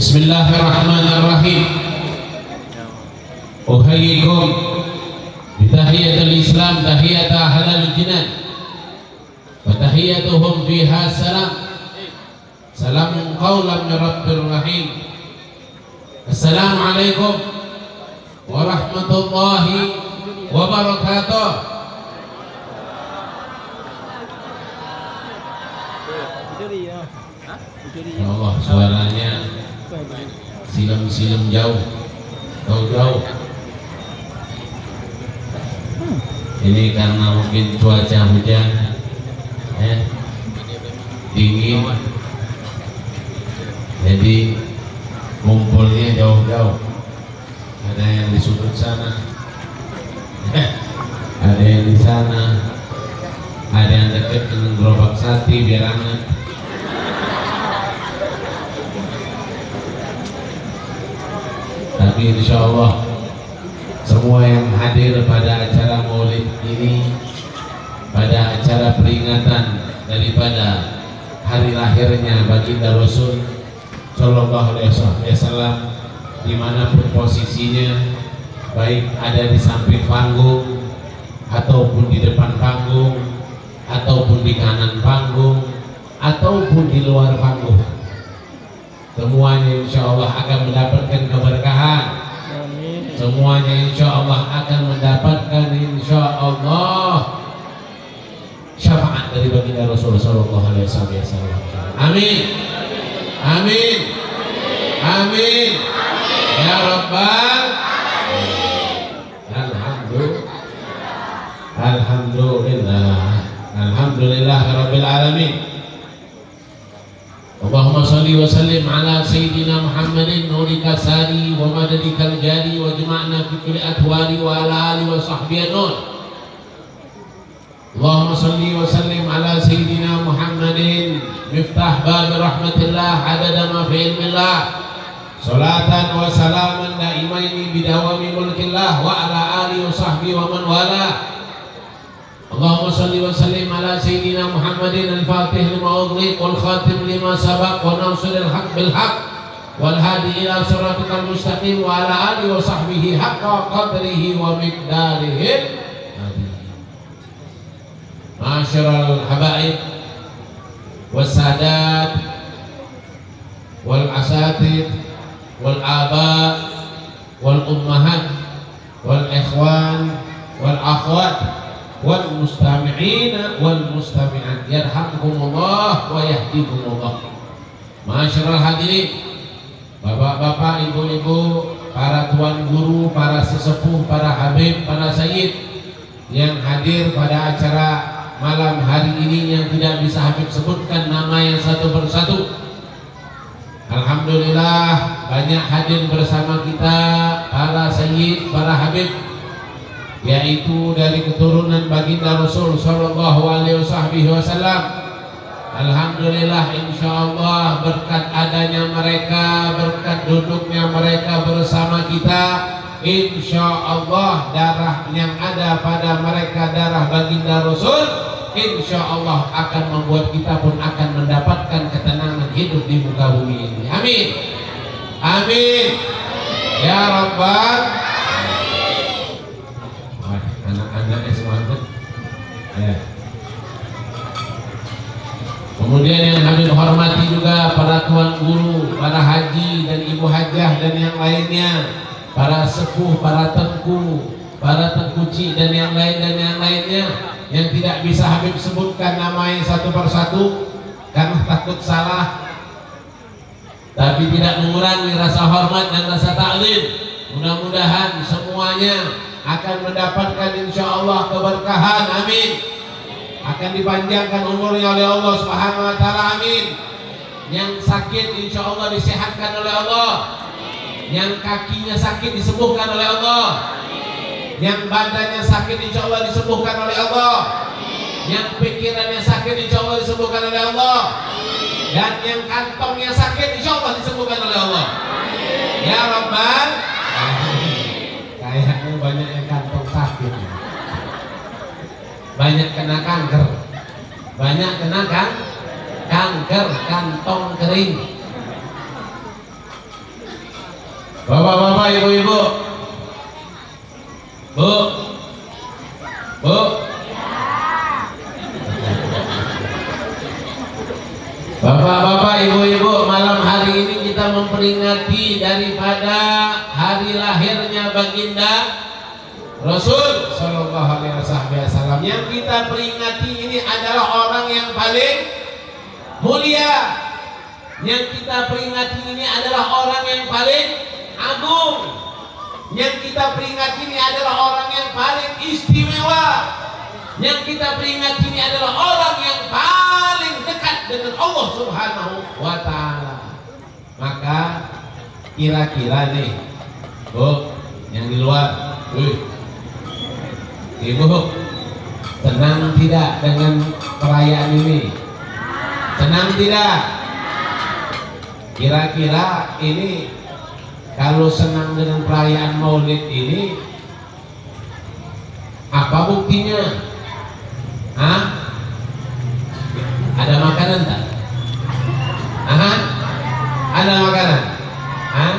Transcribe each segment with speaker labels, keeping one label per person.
Speaker 1: Bismillahirrahmanirrahim. Uhayyikum bitahiyatul Islam, tahiyat ahlal jinan, wa tahiyatuhum fiha salam. Salamun qawlan min rabbir rahim. Assalamualaikum warahmatullahi wabarakatuh. Ya Allah, suaranya silam-silam jauh. Ini karena mungkin cuaca hujan, dingin, jadi ngumpulnya jauh-jauh. Ada yang di sudut sana, ada yang di sana, ada yang dekat dengan gerobak sate biar hangat. Tapi insya Allah semua yang hadir pada acara maulid ini, pada acara peringatan daripada hari lahirnya baginda Rasul Shallallahu Alaihi Wasallam, dimanapun posisinya, baik ada di samping panggung ataupun di depan panggung ataupun di kanan panggung ataupun di luar panggung, semuanya insya Allah akan mendapatkan keberkahan. Semuanya insya Allah akan mendapatkan insya Allah syafaat dari baginda Rasulullah Sallallahu Alaihi Wasallam. Amin, amin, amin, ya Rabbal alhamdulillah rabbil alamin. Allahumma salli wa sallim ala sayyidina Muhammadin nurika sari wa madadikal jari wa jama'na fi kulli atwari wa ala alihi wa sahbihi nur. Allahumma salli wa sallim ala sayyidina Muhammadin miftah bab rahmatillah adada ma fi ilmillah, salatan wa salaman daimaini bidawami mulkillah wa ala alihi wa sahbihi wa man wala. Allahumma salli wa sallim ala sayyidina Muhammadin al-fatih lima ughliq wal khatim lima sabaq wa nasiril haq bil haq wal hadi ila siratikal mustaqim wa ala alihi wa sahbihi haqqa qadrihi wa miqdarihi. Ma'asyiral habaib was sadat wal asatid wal aba wal ummahat wal ikhwan wal akhwat wal mustami'ina wal mustami'at, yarhamkumullah wa yahdikumullah. Masyarul hadirin, bapak-bapak, ibu-ibu, para tuan guru, para sesepuh, para habib, para sayyid yang hadir pada acara malam hari ini yang tidak bisa Habib sebutkan namanya satu persatu. Alhamdulillah banyak hadir bersama kita para sayyid, para habib, yaitu dari keturunan baginda Rasul Sallallahu Alaihi Wasallam. Alhamdulillah, insyaallah berkat adanya mereka, berkat duduknya mereka bersama kita, insyaallah darah yang ada pada mereka, darah baginda Rasul, insyaallah akan membuat kita pun akan mendapatkan ketenangan hidup di muka bumi ini. Amin, amin, ya Rabbal. Anak-anaknya semangat ya. Kemudian yang kami hormati juga para tuan guru, para haji dan ibu hajah dan yang lainnya, para sepuh, para tengku, para tengkuci dan yang lain dan yang lainnya yang tidak bisa Habib sebutkan namanya satu persatu karena takut salah, tapi tidak mengurangi rasa hormat dan rasa ta'zim. Mudah-mudahan semuanya akan mendapatkan insya Allah keberkahan, amin. Akan dipanjangkan umurnya oleh Allah Subhanahu wa Ta'ala, amin. Yang sakit insya Allah disehatkan oleh Allah, yang kakinya sakit disembuhkan oleh Allah, yang badannya sakit insya Allah disembuhkan oleh Allah, yang pikirannya sakit insya Allah disembuhkan oleh Allah, dan yang kantongnya sakit insya Allah disembuhkan oleh Allah, ya Rabbal. Kayaknya banyak yang kantong sakit, banyak kena kanker, banyak kena kanker kantong kering. Bapak-bapak, ibu-ibu, bu, bu, bapak-bapak, ibu-ibu, malam hari ini kita memperingati daripada hari lahirnya baginda Rasul Shallallahu Alaihi Wasallam. Yang kita peringati ini adalah orang yang paling mulia. Yang kita peringati ini adalah orang yang paling agung. Yang kita peringati ini adalah orang yang paling istimewa. Yang kita peringati ini adalah orang yang paling dekat dengan Allah Subhanahu wa Ta'ala. Maka kira-kira nih, bu, yang di luar, ibu, senang tidak dengan perayaan ini? Senang tidak? Kira-kira ini kalau senang dengan perayaan Maulid ini, apa buktinya? Hah? Ada makanan tak? Hah? Ada makanan? Hah?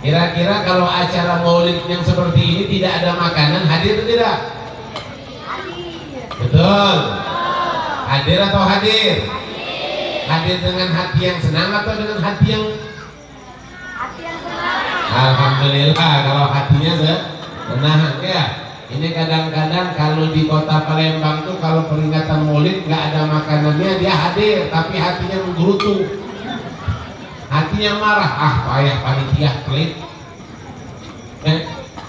Speaker 1: Kira-kira kalau acara Maulid yang seperti ini tidak ada makanan, hadir atau tidak? Hadir. Betul. Hadir atau hadir? Hadir dengan hati yang senang atau dengan hati yang senang? Alhamdulillah kalau hatinya senang ya. Ini kadang-kadang kalau di kota Palembang tuh kalau peringatan Maulid nggak ada makanannya dia hadir, tapi hatinya menggerutu, hatinya marah. Payah panitia pelit,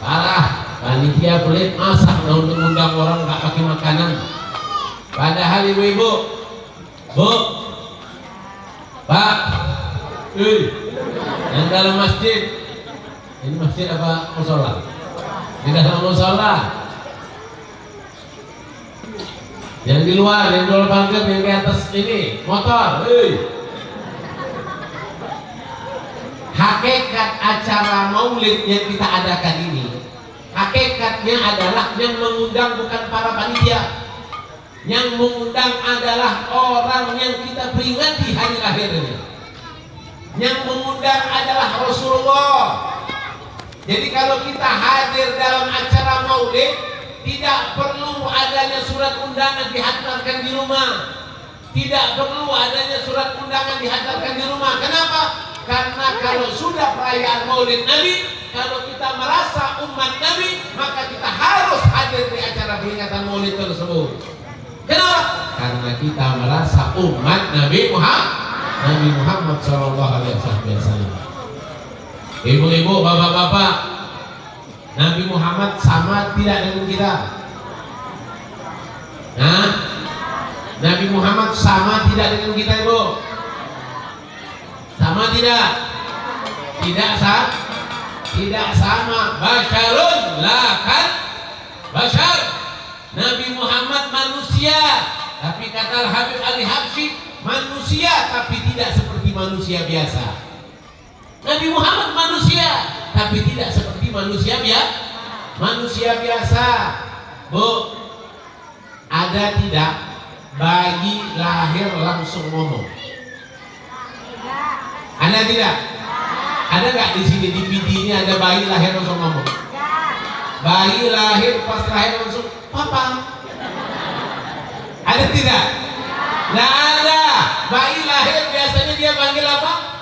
Speaker 1: parah panitia pelit, masa untuk undang orang nggak pakai makanan. Padahal ibu-ibu, bu, pak, yang dalam masjid, ini masjid apa musola? Di dalam musola. Yang di luar pagar, yang di atas ini motor. Hakikat acara Maulid yang kita adakan ini, hakikatnya adalah yang mengundang bukan para panitia. Yang mengundang adalah orang yang kita peringati hari lahirnya. Yang mengundang adalah Rasulullah. Jadi kalau kita hadir dalam acara Maulid, tidak perlu adanya surat undangan dihantarkan di rumah. Tidak perlu adanya surat undangan dihantarkan di rumah. Kenapa? Karena kalau sudah perayaan Maulid Nabi, kalau kita merasa umat Nabi, maka kita harus hadir di acara peringatan Maulid tersebut. Kenapa? Karena kita merasa umat Nabi Muhammad Shallallahu Alaihi Wasallam. Ibu-ibu, bapak-bapak, Nabi Muhammad sama tidak dengan kita? Nah, Nabi Muhammad sama tidak dengan kita, ibu? Sama tidak? Tidak sama. Basyarun lakan basyar. Nabi Muhammad manusia, tapi kata Habib Ali Habsyi, manusia tapi tidak seperti manusia biasa. Nabi Muhammad manusia, tapi tidak seperti manusia biasa. Bu, ada tidak bayi lahir langsung ngomong? Ada tidak? Ada nggak di sini di PD ini ada bayi lahir langsung ngomong? Bayi lahir pas lahir langsung papa. Ada tidak? Nggak ada. Bayi lahir biasanya dia panggil apa?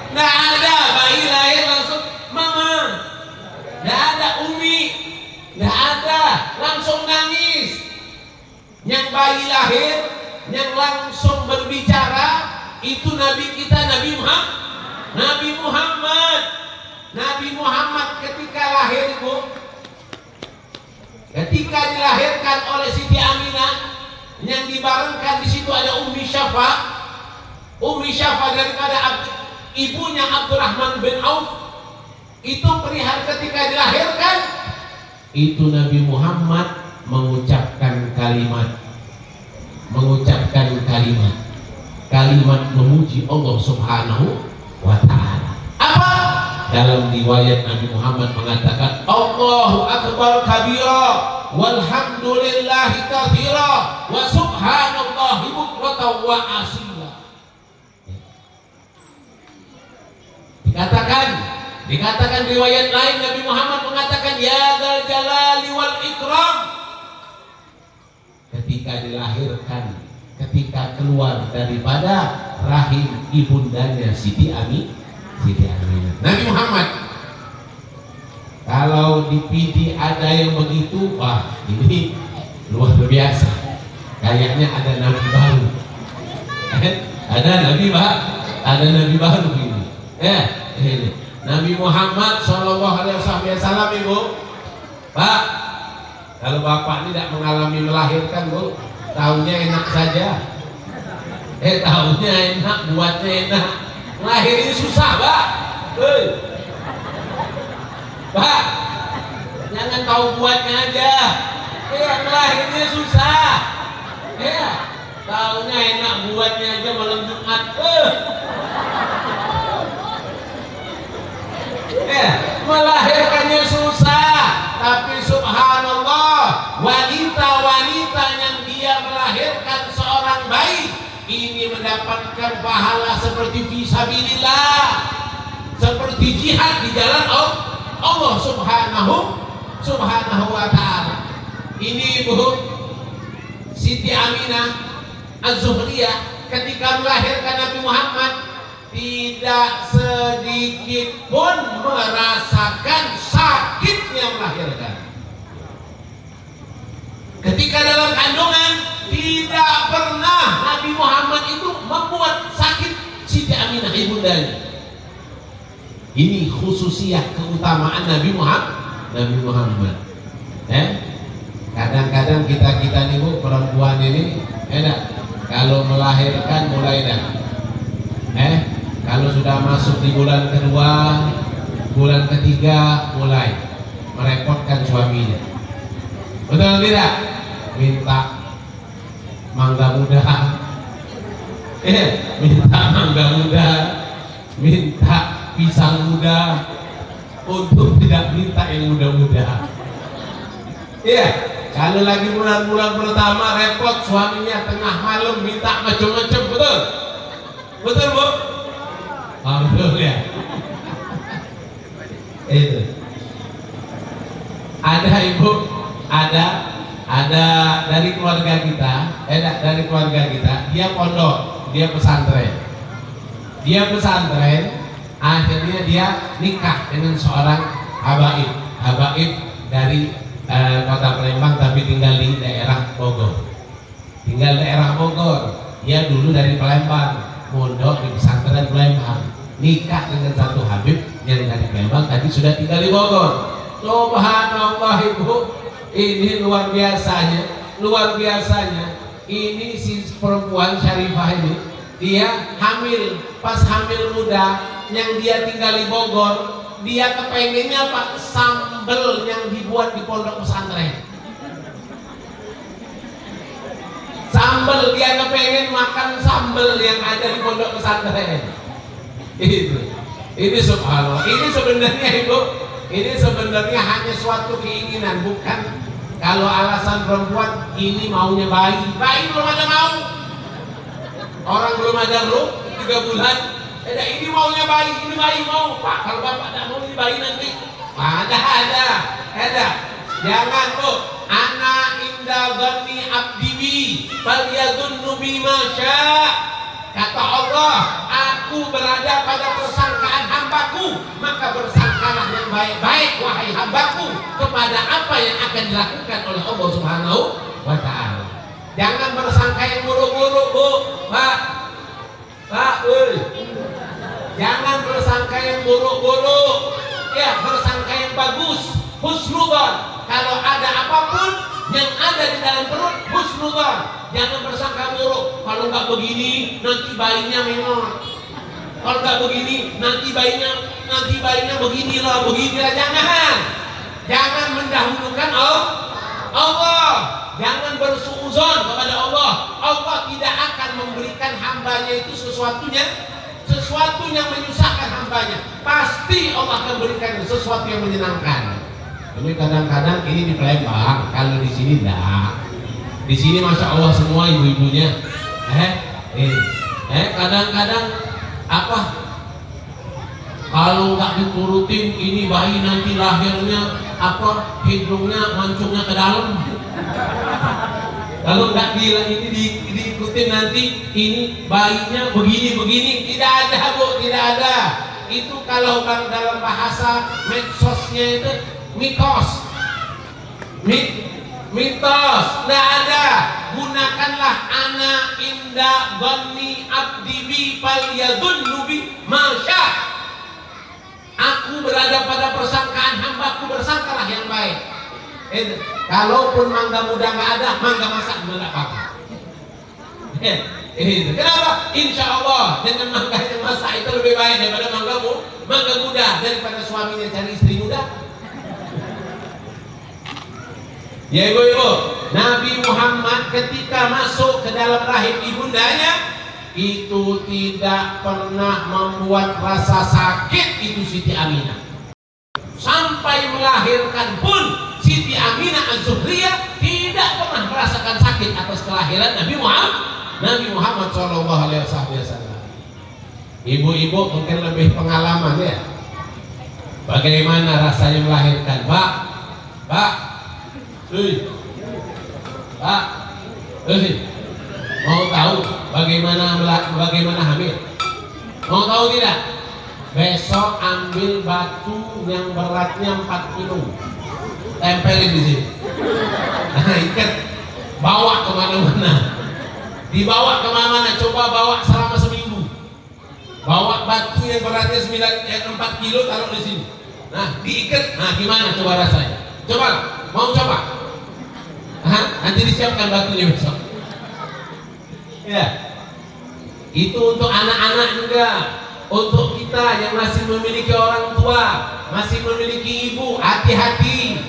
Speaker 1: Nggak ada. Bayi lahir langsung mama. Nggak ada umi. Nggak ada. Langsung nangis. Yang bayi lahir, yang langsung berbicara itu Nabi kita, Nabi Muhammad. Nabi Muhammad ketika lahir, bu, ketika dilahirkan oleh Siti Aminah, yang dibarengkan di situ ada Ummi Syafa daripada ibunya Abdurrahman bin Auf. Itu perihal ketika dilahirkan, itu Nabi Muhammad mengucapkan kalimat memuji Allah Subhanahu wa Ta'ala. Apa? Dalam riwayat Nabi Muhammad mengatakan Allahu Akbar kabira walhamdulillahi katsira wa subhanallahi bukratan wa asila. Dikatakan riwayat lain Nabi Muhammad mengatakan ya dzal jalali wal ikram. Ketika dilahirkan, ketika keluar daripada rahim ibundanya Siti Aminah. Nabi Muhammad kalau di PD ada yang begitu, wah ini luar biasa. Kayaknya ada nabi baru. Ada nabi baru ini. Ini Nabi Muhammad SAW, Ibu. Pak, kalau Bapak ini tidak mengalami melahirkan, Bu, tahunya enak saja. Tahunya enak, buatnya enak. Melahir ini susah, Pak. Pak, jangan tahu buatnya aja. Melahirnya susah. Tahunya enak, buatnya aja malam Jumat. Melahirkannya susah, tapi subhanallah, wanita-wanita yang dia melahirkan seorang bayi ini mendapatkan pahala seperti fisabilillah, seperti jihad di jalan Allah subhanahu wa ta'ala. Ini Ibu Siti Aminah Az-Zuhriyah ketika melahirkan Nabi Muhammad tidak sedikit pun merasakan sakitnya melahirkan. Ketika dalam kandungan tidak pernah Nabi Muhammad itu membuat sakit Siti Aminah ibundanya. Ini khususiyah keutamaan Nabi Muhammad. Kadang-kadang kita nih Bu, perempuan ini kalau melahirkan mulai kalau sudah masuk di bulan kedua, bulan ketiga mulai merepotkan suaminya. Betul tidak? Minta mangga muda, minta pisang muda, untuk tidak minta yang muda-muda. Kalau lagi bulan-bulan pertama repot, suaminya tengah malam minta macam-macam, betul? Betul Bu? Betul ya. Itu. Ada Ibu, ada dari keluarga kita, dia pondok, dia pesantren, akhirnya dia nikah dengan seorang habaib dari kota Palembang tapi tinggal di daerah Bogor. Dia dulu dari Palembang, mondok di pesantren Palembang, nikah dengan satu habib yang dari Palembang, tadi sudah tinggal di Bogor. Subhanallah Ibu, ini luar biasanya. Ini si perempuan Syarifah ini, dia hamil, pas hamil muda yang dia tinggal di Bogor, dia kepengennya Pak sambel yang dibuat di pondok pesantren. Sambel, dia kepengen makan sambel yang ada di pondok pesantren. Ini subhanallah. Ini sebenarnya Ibu, ini sebenarnya hanya suatu keinginan, bukan kalau alasan perempuan ini maunya bayi belum ada mau. Orang belum ada 3 bulan. Ini maunya bayi, ini bayi mau. Pak, kalau Bapak tidak mau ini bayi nanti. Ada. Jangan Bu. Ana inda dhanni abdi bi falyadhunnu bima syaa. Kata Allah, aku berada pada persangkaan hambaku, maka bersangkalah yang baik-baik wahai hambaku kepada apa yang akan dilakukan oleh Allah Subhanahu wa ta'ala. Jangan bersangka yang buruk-buruk Bu. Pak, jangan bersangka yang buruk-buruk. Bersangka yang bagus, husnudzon. Kalau ada apapun yang ada di dalam perut, husnudzon. Jangan bersangka buruk. Kalau nggak begini, nanti bayinya memang. Kalau nggak begini, nanti bayinya beginilah. Jangan mendahulukan Allah. Jangan bersuudzon kepada Allah. Allah tidak akan memberikan hambanya itu sesuatu yang menyusahkan hambanya. Pasti Allah akan berikan sesuatu yang menyenangkan. Tapi kadang-kadang ini di Palembang, kalau di sini enggak. Di sini masya Allah semua ibu-ibunya. Kadang-kadang Kalau nggak diturutin ini bayi nanti lahirnya apa, hidungnya mancungnya ke dalam. Kalau nggak diikutin nanti ini bayinya begini. Tidak ada Bu, tidak ada. Itu kalau dalam bahasa medsosnya itu mitos. Mitos, tidak ada. Gunakanlah ana inda dhanni abdi bi falyadhunnu bi masya. Aku berada pada persangkaan hambaku, bersangkalah yang baik. Kalaupun mangga muda nggak ada, mangga masak juga nggak apa-apa. Kenapa? Insya Allah dengan mangga yang masak itu lebih baik daripada mangga muda, daripada suaminya cari istri muda. Ya ibu-ibu, Nabi Muhammad ketika masuk ke dalam rahim ibundanya itu tidak pernah membuat rasa sakit itu Siti Aminah. Sampai melahirkan pun Siti Aminah Az-Zuhriyah tidak pernah merasakan sakit atas kelahiran Nabi Muhammad SAW. Ibu-ibu mungkin lebih pengalaman ya. Bagaimana rasanya melahirkan, Pak? Mau tahu bagaimana hamil? Mau tahu tidak? Besok ambil batu yang beratnya 4 kilo, tempelin di sini. Nah, ikat, bawa kemana-mana. Dibawa kemana-mana, coba bawa selama seminggu. Bawa batu yang beratnya 4 kilo, taruh di sini. Nah, diikat. Nah, gimana coba rasanya? Coba, mau coba? Nanti disiapkan batunya besok. Ya, itu untuk anak-anak juga, untuk kita yang masih memiliki orang tua, masih memiliki ibu. Hati-hati,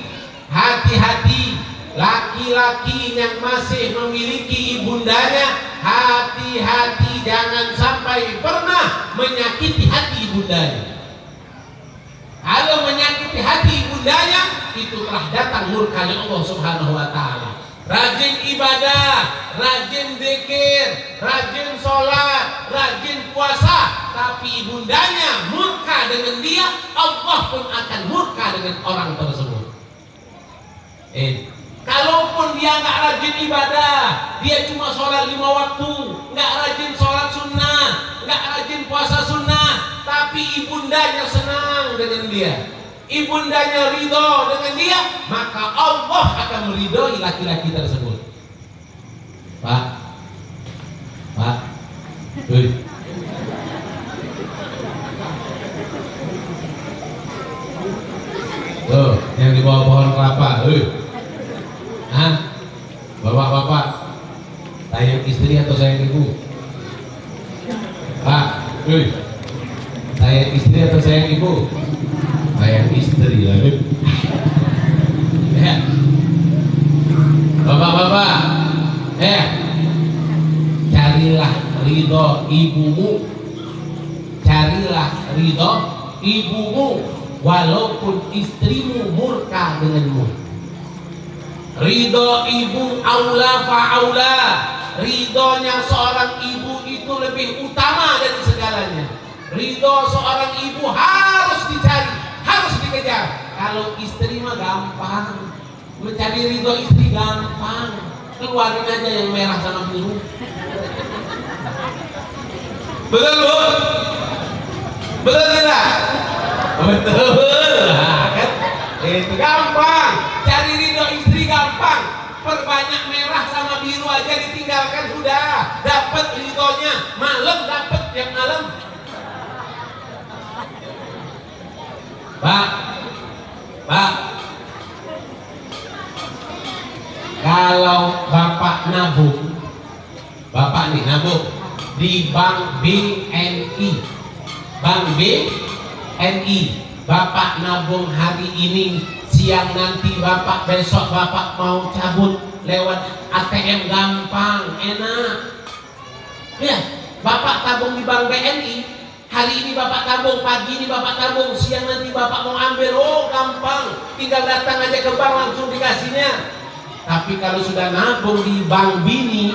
Speaker 1: laki-laki yang masih memiliki ibundanya, hati-hati jangan sampai pernah menyakiti hati ibundanya. Kalau menyakiti hati ibundanya, itu telah datang murkanya Allah Subhanahu wa Ta'ala. Rajin ibadah, rajin zikir, rajin sholat, rajin puasa, tapi ibundanya murka dengan dia, Allah pun akan murka dengan orang tersebut. Kalaupun dia nggak rajin ibadah, dia cuma sholat 5 waktu, nggak rajin sholat sunnah, nggak rajin puasa sunnah, tapi ibundanya senang dengan dia, ibundanya ridho dengan dia, maka Allah akan meridhoi laki-laki tersebut. Pak, tuh yang di bawah pohon kelapa, bapak-bapak, sayang istri atau sayang ibu? Pak, sayang istri atau sayang ibu? Sayang istri lagi. Ya. Bapak-bapak, carilah ridho ibumu, walaupun istrimu murka denganmu. Ridho ibu aula fa'aula. Ridhonya seorang ibu itu lebih utama dari segalanya. Ridho seorang ibu harus dicari, harus dikejar. Kalau istri mah gampang, mencari ridho istri gampang. Keluarin aja yang merah sama biru. Betul Bu? Betul tidak? Betul. Kan? Itu gampang. Cari ridho istri gampang. Perbanyak merah sama biru aja ditinggalkan sudah dapat ridhonya. Malam dapat yang malam. Pak, kalau bapak nabung, bapak nih nabung di Bank BNI, bapak nabung hari ini, siang nanti bapak, besok bapak mau cabut lewat ATM gampang, enak. Ya, bapak tabung di Bank BNI. Hari ini bapak tabung, pagi ini bapak tabung, siang nanti bapak mau ambil, oh gampang, tinggal datang aja ke bank langsung dikasihnya. Tapi kalau sudah nabung di Bank Bini,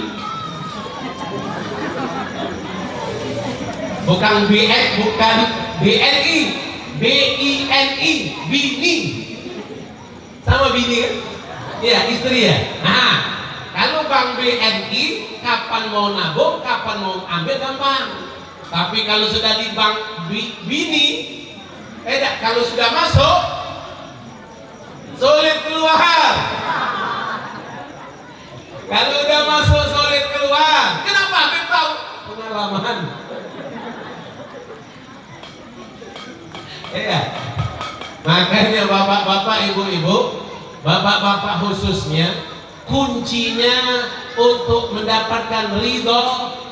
Speaker 1: bukan BX, bukan BNI, BINI, bini. Sama bini kan? Iya, istri ya. Nah, kalau bank BNI kapan mau nabung, kapan mau ambil gampang. Tapi kalau sudah di bank bini, kalau sudah masuk sulit keluar. Kalau udah masuk sulit keluar. Kenapa? Habib tahu pengalaman. Iya. Makanya bapak-bapak, ibu-ibu, bapak-bapak khususnya, kuncinya untuk mendapatkan ridho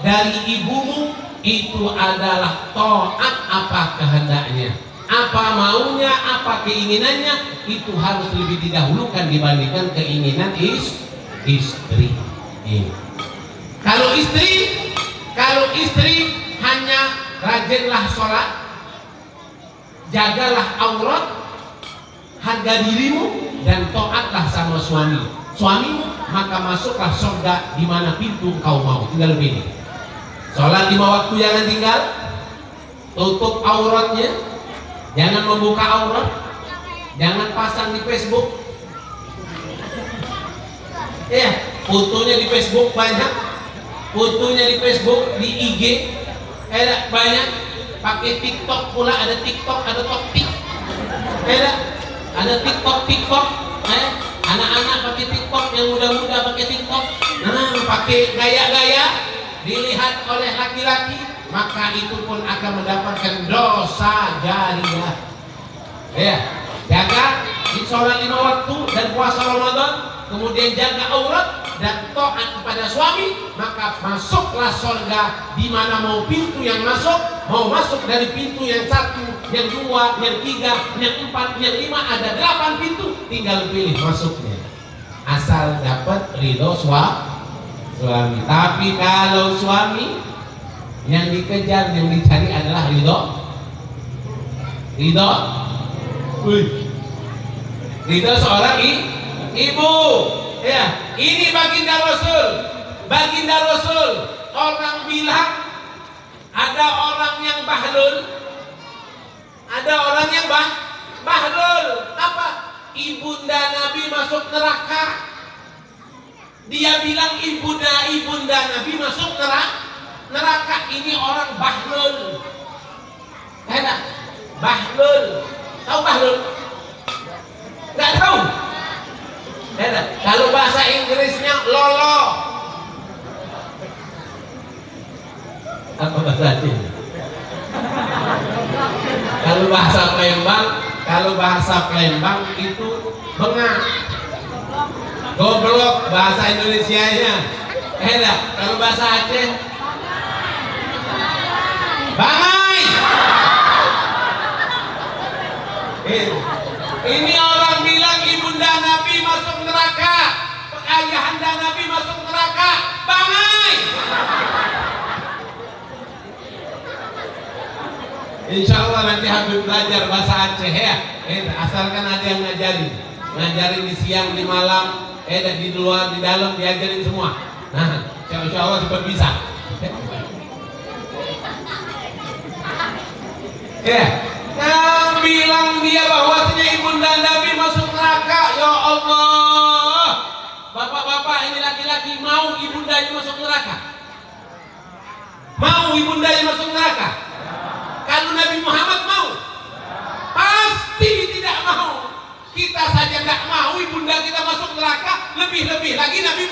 Speaker 1: dari ibumu itu adalah taat apa kehendaknya, apa maunya, apa keinginannya, itu harus lebih didahulukan dibandingkan keinginan istri. Kalau istri hanya rajinlah sholat, jagalah aurat, harga dirimu, dan taatlah sama suamimu, maka masuklah surga di mana pintu kau mau. Tinggal pilih. Sholat 5 waktu jangan tinggal, tutup auratnya, jangan membuka aurat, jangan pasang di Facebook. Ya, fotonya di Facebook banyak, fotonya di Facebook, di IG banyak, pakai TikTok pula, ada TikTok, ada TokTik, ada TikTok, anak-anak pakai TikTok, yang muda-muda pakai TikTok, pakai gaya-gaya, dilihat oleh laki-laki, maka itu pun akan mendapatkan dosa jariah. Ya, jaga di sholat 5 waktu dan puasa Ramadan, kemudian jaga aurat dan taat kepada suami, maka masuklah surga di mana mau pintu yang masuk, mau masuk dari pintu yang 1, yang 2, yang 3, yang 4, yang 5, ada 8 pintu, tinggal pilih masuknya. Asal dapat ridho suami. Tapi kalau suami yang dikejar, yang dicari adalah ridho seorang ibu. Ya, ini baginda Rasul. Orang bilang ada orang yang bahlul, bahlul. Apa? Ibunda Nabi masuk neraka. Dia bilang ibunda Nabi masuk neraka. Ini orang bahlul. Bahlul. Tahu bahlul? Nggak tahu. Kalau bahasa Inggrisnya lolo. Apa bahasanya? Kalau bahasa Palembang itu bengak. Goblok bahasa Indonesianya. Kalau bahasa Aceh bangai. Ini orang bilang ibunda Nabi masuk neraka, ayahanda Nabi masuk neraka, bangai. Insya Allah nanti Habib belajar bahasa Aceh ya. Asalkan ada yang ngajarin di siang, di malam, di luar, di dalam, diajarin semua. Nah, insya Allah cepat bisa. Bilang dia bahwasanya ibunda Nabi masuk neraka. Ya Allah, bapak-bapak ini laki-laki mau ibundanya masuk neraka? Mau ibundanya masuk neraka? Kalau Nabi Muhammad mau? Pasti tidak mau. Kita saja tidak mau ibunda kita masuk neraka, lebih-lebih lagi Nabi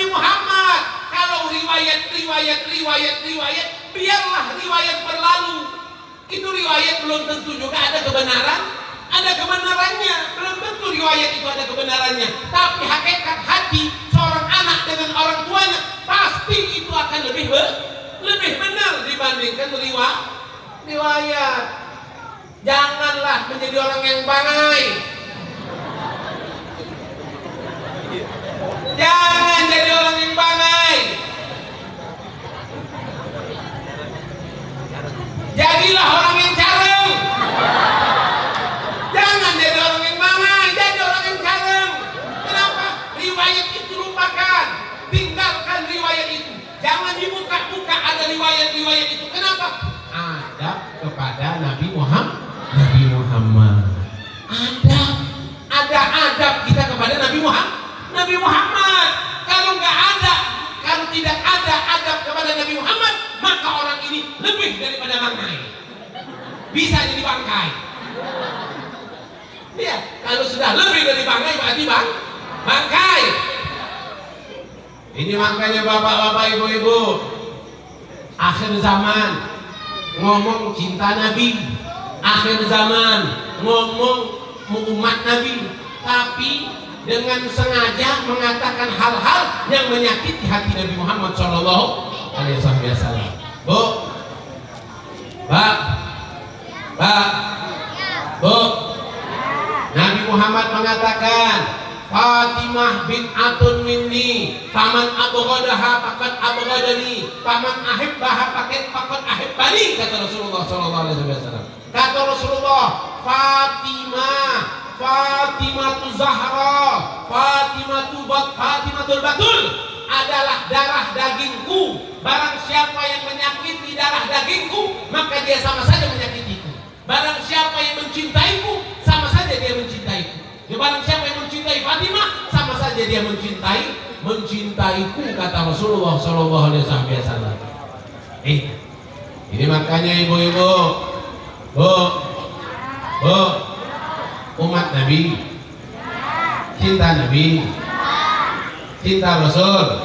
Speaker 1: Muhammad. Kalau riwayat, biarlah riwayat berlalu. Itu riwayat belum tentu juga ada kebenarannya. Belum tentu riwayat itu ada kebenarannya. Tapi hakikat hati seorang anak dengan orang tuanya pasti itu akan lebih benar dibandingkan riwayat. Janganlah menjadi orang yang bangai. Jangan jadi orang yang bangai. Jadilah orang yang careng. Jangan jadi orang yang bangai, jadi orang yang careng. Kenapa? Riwayat itu lupakan. Tinggalkan riwayat itu. Jangan dibuka-buka ada riwayat-riwayat itu. Kenapa? Adab kepada Muhammad. Ada adab kita kepada Nabi Muhammad. Kalau tidak ada adab kepada Nabi Muhammad, maka orang ini lebih daripada bangkai. Bisa jadi bangkai. Ya, kalau sudah lebih dari bangkai berarti bangkai. Ini makanya bapak-bapak, ibu-ibu, akhir zaman ngomong cinta Nabi, akhir zaman ngomong umat Nabi, tapi dengan sengaja mengatakan hal-hal yang menyakiti hati Nabi Muhammad SAW. Bu, Bu, Nabi Muhammad mengatakan, Fatimah bin'atun minni, faman abghadaha faqad abghadani, faman ahibbaha faqad ahibbani, kata Rasulullah SAW. Kata Rasulullah, Fatimatu Zahra, Fatimatul Batul adalah darah dagingku. Barang siapa yang menyakiti darah dagingku, maka dia sama saja menyakitiku. Barang siapa yang mencintaiku, sama saja dia mencintaiku. Barang siapa yang mencintai Fatimah, sama saja dia mencintaiku, kata Rasulullah SAW. Ini makanya ibu-ibu, Bu, umat Nabi, cinta Nabi, cinta Rasul,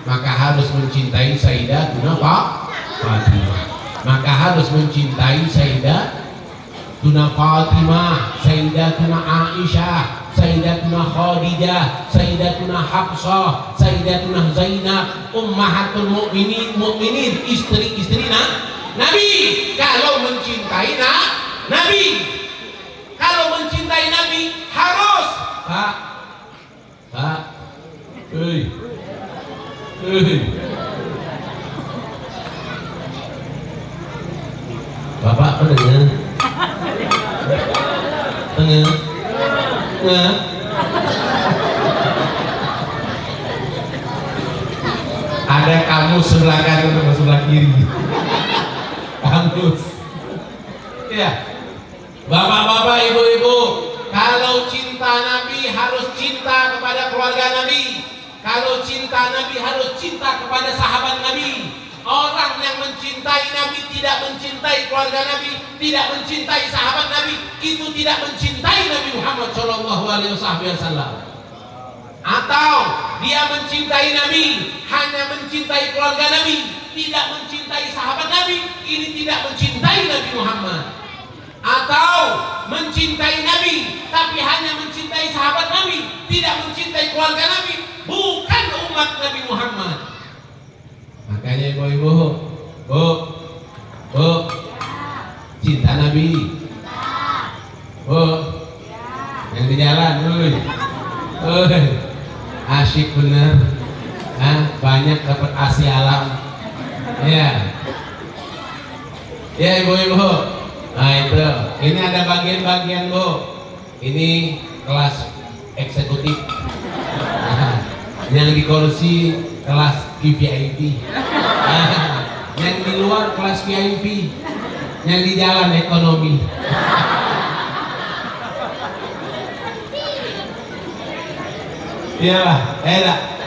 Speaker 1: maka harus mencintai Sayyidatuna Fatimah. Maka harus mencintai Sayyidatuna Fatimah, Sayyidatuna Aisyah, Sayyidatuna Khadijah, Sayyidatuna Hafsah, Sayyidatuna Zainab, Ummahatul Mukminin, istri-istri Nabi. Kalau mencintai Nabi, kalau mencintai Nabi harus Bapak pendengar, ada kamus sebelah kanan atau sebelah kiri? Kamus. Ya, bapak-bapak, ibu-ibu, kalau cinta Nabi harus cinta kepada keluarga Nabi. Kalau cinta Nabi harus cinta kepada sahabat Nabi. Orang yang mencintai Nabi tidak mencintai keluarga Nabi, tidak mencintai sahabat Nabi, itu tidak mencintai Nabi Muhammad SAW. Atau dia mencintai Nabi, hanya mencintai keluarga Nabi, tidak mencintai sahabat Nabi, ini tidak mencintai Nabi Muhammad. Atau mencintai Nabi, tapi hanya mencintai sahabat Nabi, tidak mencintai keluarga Nabi, bukan umat Nabi Muhammad. Makanya ibu-ibu, Bu, cinta Nabi, Bu, yang di jalan, asyik bener, banyak dapat asi alam, ya ibu-ibu. Nah itu, ini ada bagian-bagian, Bu. Ini kelas eksekutif, yang di kursi kelas VIP, yang di luar kelas VIP, yang di jalan ekonomi. Iyalah,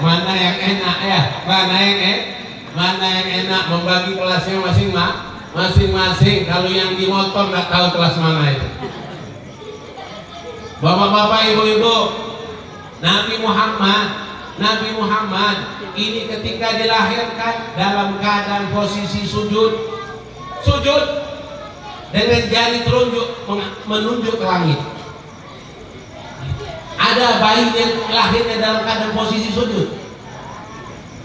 Speaker 1: mana yang enak ya? Mana yang enak membagi kelasnya masing-masing. Kalau yang di motor nggak tahu kelas mana itu. Bapak-bapak, ibu-ibu, Nabi Muhammad ini ketika dilahirkan dalam keadaan posisi sujud dengan jari telunjuk menunjuk ke langit. Ada bayi yang lahirnya dalam keadaan posisi sujud.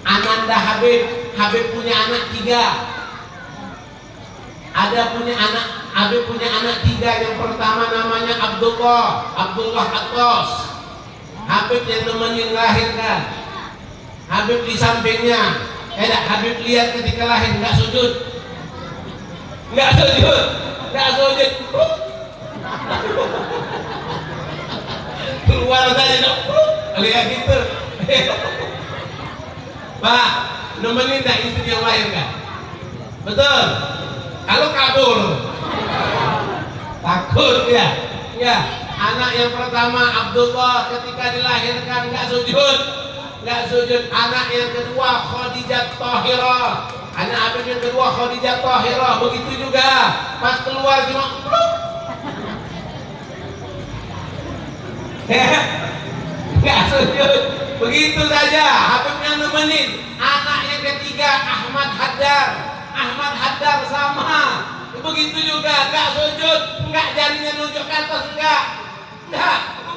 Speaker 1: Ananda Habib punya anak 3. Habib punya anak 3. Yang pertama namanya Abdullah Atos. Habib yang nemenin lahirkan. Habib di sampingnya. Habib lihat ketika lahir nggak sujud. Keluar tadi lihat gitu. Pak, nemenin tak istri yang lahirkan? Betul. Kalau kabur, takut takut ya. Ya, anak yang pertama Abdullah ketika dilahirkan nggak sujud. Anak yang kedua Khadijah Thahirah. Anak yang kedua Khadijah Thahirah. Begitu juga pas keluar cuma pluk. Nggak sujud. Begitu saja Habib yang nemenin. Anak yang ketiga Ahmad Haddar sama. Begitu juga nggak sujud, nggak jarinya nunjuk ke atas, nggak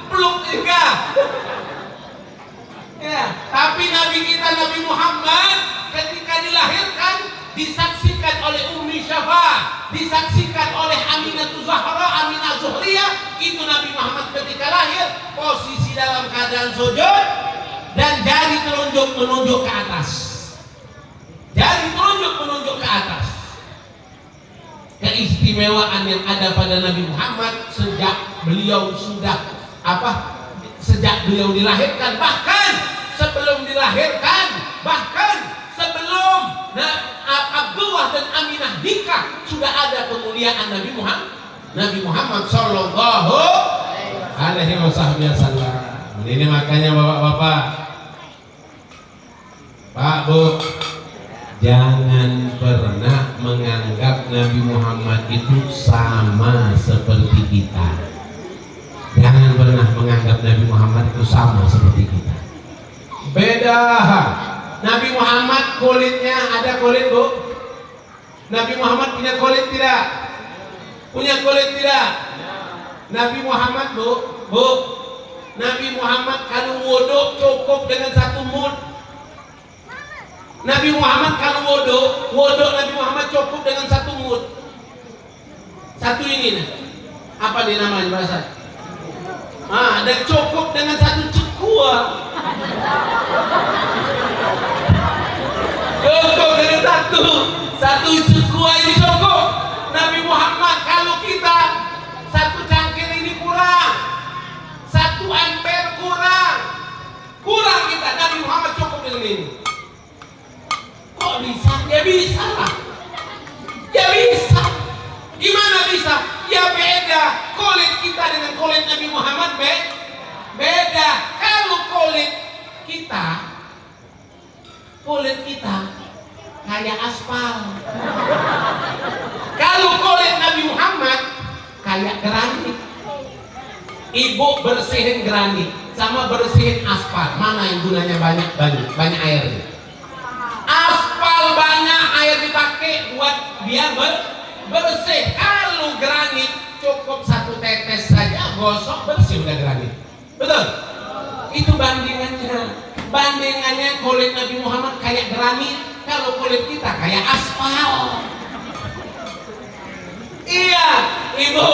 Speaker 1: peluk enggak. Ya, tapi Nabi kita Nabi Muhammad ketika dilahirkan disaksikan oleh Ummi Syafa, disaksikan oleh Aminah Zahra, Aminah Zuhriyah. Itu Nabi Muhammad ketika lahir posisi dalam keadaan sujud dan jari telunjuk menunjuk ke atas. Jari telunjuk menunjuk ke atas. Keistimewaan yang ada pada Nabi Muhammad sejak beliau sejak beliau dilahirkan, bahkan sebelum dilahirkan, bahkan sebelum Abdullah dan Aminah nikah, sudah ada kemuliaan Nabi Muhammad sallallahu alaihi wasallam. Ini makanya bapak-bapak, Pak Bu, jangan pernah menganggap Nabi Muhammad itu sama seperti kita. Jangan pernah menganggap Nabi Muhammad itu sama seperti kita. Beda. Nabi Muhammad kulitnya ada kulit, Bu? Nabi Muhammad punya kulit tidak? Punya kulit tidak? Nabi Muhammad, Bu, Nabi Muhammad kalau wudhu cukup dengan satu mud. Nabi Muhammad kalau wudhu Nabi Muhammad cukup dengan satu mud. Satu ini nih. Apa nih namanya bahasa? Dan cukup dengan satu cekua. Cukup dengan satu cekua ini cukup. Nabi Muhammad kalau kita satu cangkir ini kurang, satu ember kurang kita. Nabi Muhammad cukup dengan ini. Kok bisa? Ya bisa lah. Ya bisa. Gimana bisa? Ya beda. Kulit kita dengan kulit Nabi Muhammad beda. Kalau kulit kita kayak aspal. Kalau kulit Nabi Muhammad kayak granit. Ibu bersihin granit sama bersihin aspal, mana yang gunanya banyak airnya? Aspal banyak air dipakai buat biar bersih. Kalau granit cukup satu tetes saja gosok bersih udah granit. Betul? Itu bandingannya kulit Nabi Muhammad kayak granit, kalau kulit kita kayak aspal. Iya, Ibu,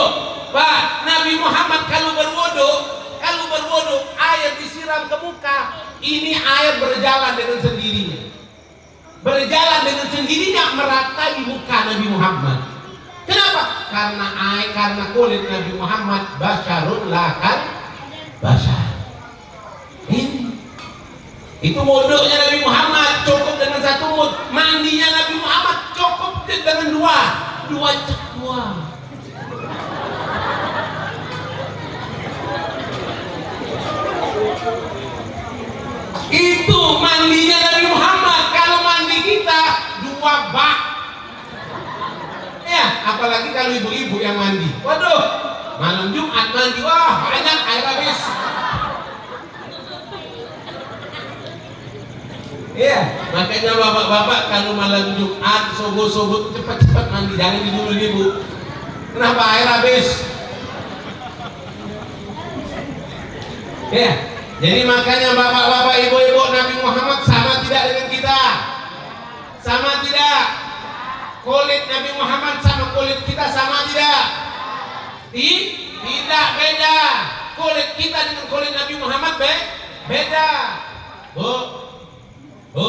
Speaker 1: Pak, Nabi Muhammad kalau berwudu air disiram ke muka, ini air berjalan dengan sendirinya meratai muka Nabi Muhammad. Kenapa? Karena kulit Nabi Muhammad basyarun lakan basyar. Itu wudunya Nabi Muhammad cukup dengan satu mud. Mandinya Nabi Muhammad cukup dengan dua cekua. Itu mandinya Nabi Muhammad. Kalau mandi kita 2 bak. Ya, apalagi kalau ibu-ibu yang mandi. Waduh, malam Jumat mandi, wah banyak air habis. Iya, makanya bapak-bapak kalau malam Jumat subuh-subuh cepat-cepat mandi, jangan dulu ibu. Kenapa air habis? Ya, jadi makanya bapak-bapak, ibu-ibu, Nabi Muhammad sama tidak dengan kita? Sama tidak? Kulit Nabi Muhammad sama kulit kita sama tidak? Tidak, beda. Kulit kita dengan kulit Nabi Muhammad beda. Bu,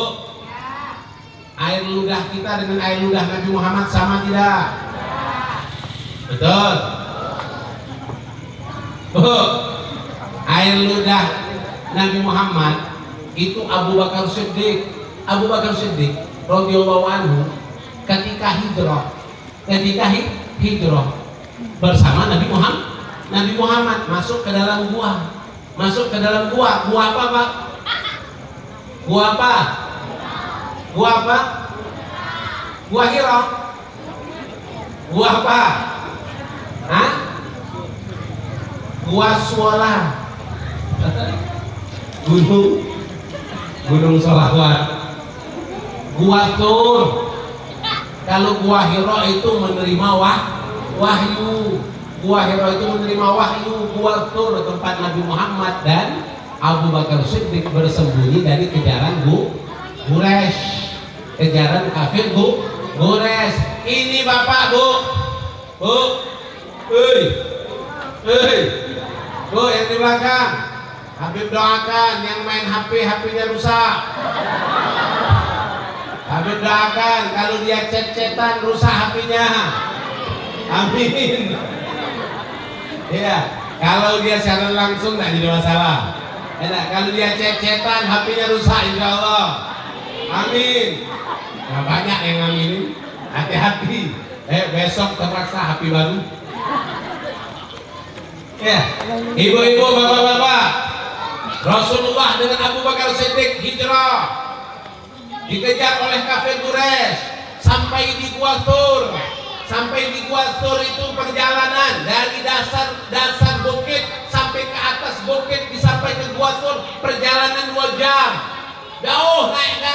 Speaker 1: air ludah kita dengan air ludah Nabi Muhammad sama tidak? Betul. Bu, air ludah Nabi Muhammad itu Abu Bakar Siddiq radhiyallahu anhu ketika hijrah bersama Nabi Muhammad masuk ke dalam gua. Masuk ke dalam gua. Gua apa, Pak? Gua apa? Gua apa? Gua Hira. Gua apa? Hah? Gua Suola. Gunung Solawat. Gua Tur. Kalau Gua Hira itu menerima wahyu. Gua Hira itu menerima wahyu. Gua Tur tempat Nabi Muhammad dan Abu Bakar Siddiq bersembunyi dari kejaran Quraisy, kejaran kafir Quraisy. Ini Bapak, Bu, Bu yang di belakang. Habib doakan yang main HP-nya rusak. Habib doakan kalau dia chat-chatan rusak HP-nya. Amin. Ya, kalau dia siaran langsung tidak jadi masalah. Ya, kalau dia chat-chatan HP-nya rusak insya Allah. Amin. Nah, banyak yang aminin. Hati-hati. Besok terpaksa HP baru. Ya, ibu-ibu, bapak-bapak, Rasulullah dengan Abu Bakar Siddiq hijrah, dikejar oleh kafir Quraisy sampai di Gua Tur. Sampai di Gua Tur itu perjalanan dari dasar bukit sampai ke atas bukit, sampai ke Gua Tur perjalanan 2 jam. Jauh naik ke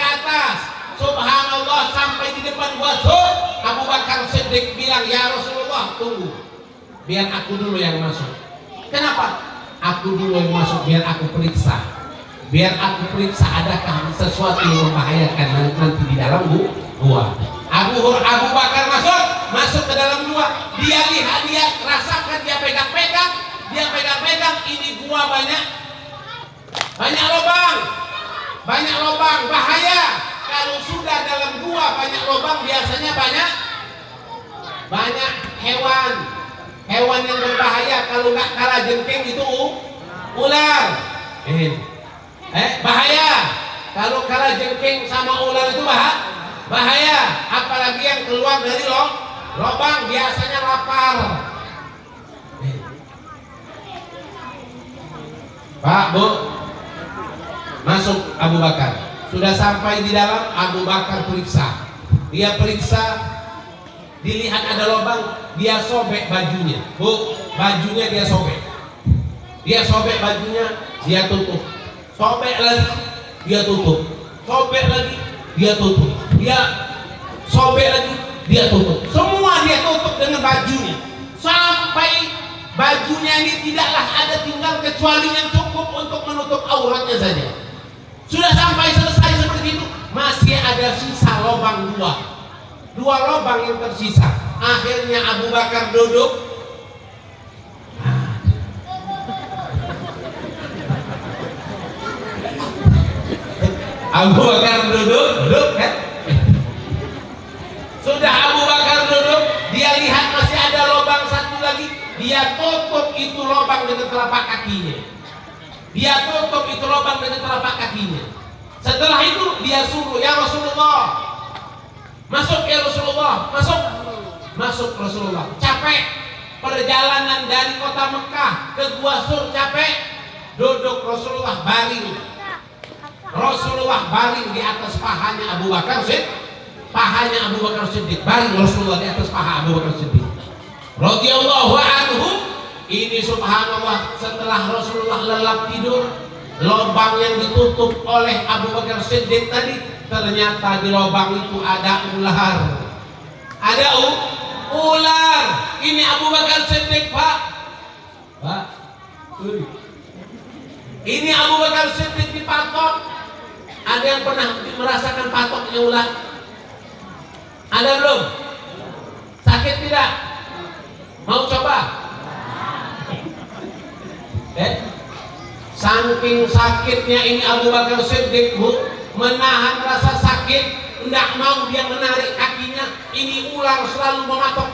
Speaker 1: atas. Subhanallah, sampai di depan Gua Tur, Abu Bakar Siddiq bilang, "Ya Rasulullah, tunggu. Biar aku dulu yang masuk." Kenapa? Aku dulu yang masuk, biar aku periksa. Adakah sesuatu yang membahayakan nanti di dalam gua. Abu Bakar masuk ke dalam gua. Dia lihat, dia rasakan, dia pegang-pegang. Ini gua banyak lubang, bahaya. Kalau sudah dalam gua banyak lubang, biasanya banyak hewan yang berbahaya. Kalau nggak kalah jengking itu ular. Bahaya. Kalau kalah jengking sama ular itu bahaya. Apalagi yang keluar dari lubang, biasanya lapar. Pak, Bu, masuk Abu Bakar. Sudah sampai di dalam, Abu Bakar periksa. Dia periksa, dilihat ada lubang, dia sobek bajunya. Bu, bajunya dia sobek. Dia sobek bajunya, dia tutup. Sobek lagi, dia tutup. Sobek lagi, dia tutup. Dia sobek lagi, dia tutup. Semua dia tutup dengan bajunya. Sampai bajunya ini tidaklah ada tinggal kecuali yang cukup untuk menutup auratnya saja. Sudah sampai selesai seperti itu, masih ada sisa lubang dua lubang yang tersisa. Akhirnya Abu Bakar duduk. Abu Bakar duduk kan? Sudah Abu Bakar duduk, dia lihat masih ada lubang satu lagi, dia tutup itu lubang dengan telapak kakinya. Setelah itu dia suruh, "Ya Rasulullah, masuk ya Rasulullah, masuk Rasulullah." Capek perjalanan dari kota Mekah ke Gua Sur, capek. Duduk Rasulullah baring di atas pahanya Abu Bakar Siddiq. Baring Rasulullah di atas paha Abu Bakar Siddiq radhiyallahu anhu. Ini subhanallah, setelah Rasulullah lelap tidur, lubang yang ditutup oleh Abu Bakar Siddiq tadi, ternyata di lubang itu ada ular. Ini Abu Bakar Siddiq, Pak. Ini Abu Bakar Siddiq dipatok. Ada yang pernah merasakan patoknya ular? Ada belum? Sakit tidak? Mau coba? Saking sakitnya ini Abu Bakar Siddiq, Bu, menahan rasa sakit, tidak mau dia menarik kakinya. Ini ular selalu mematok.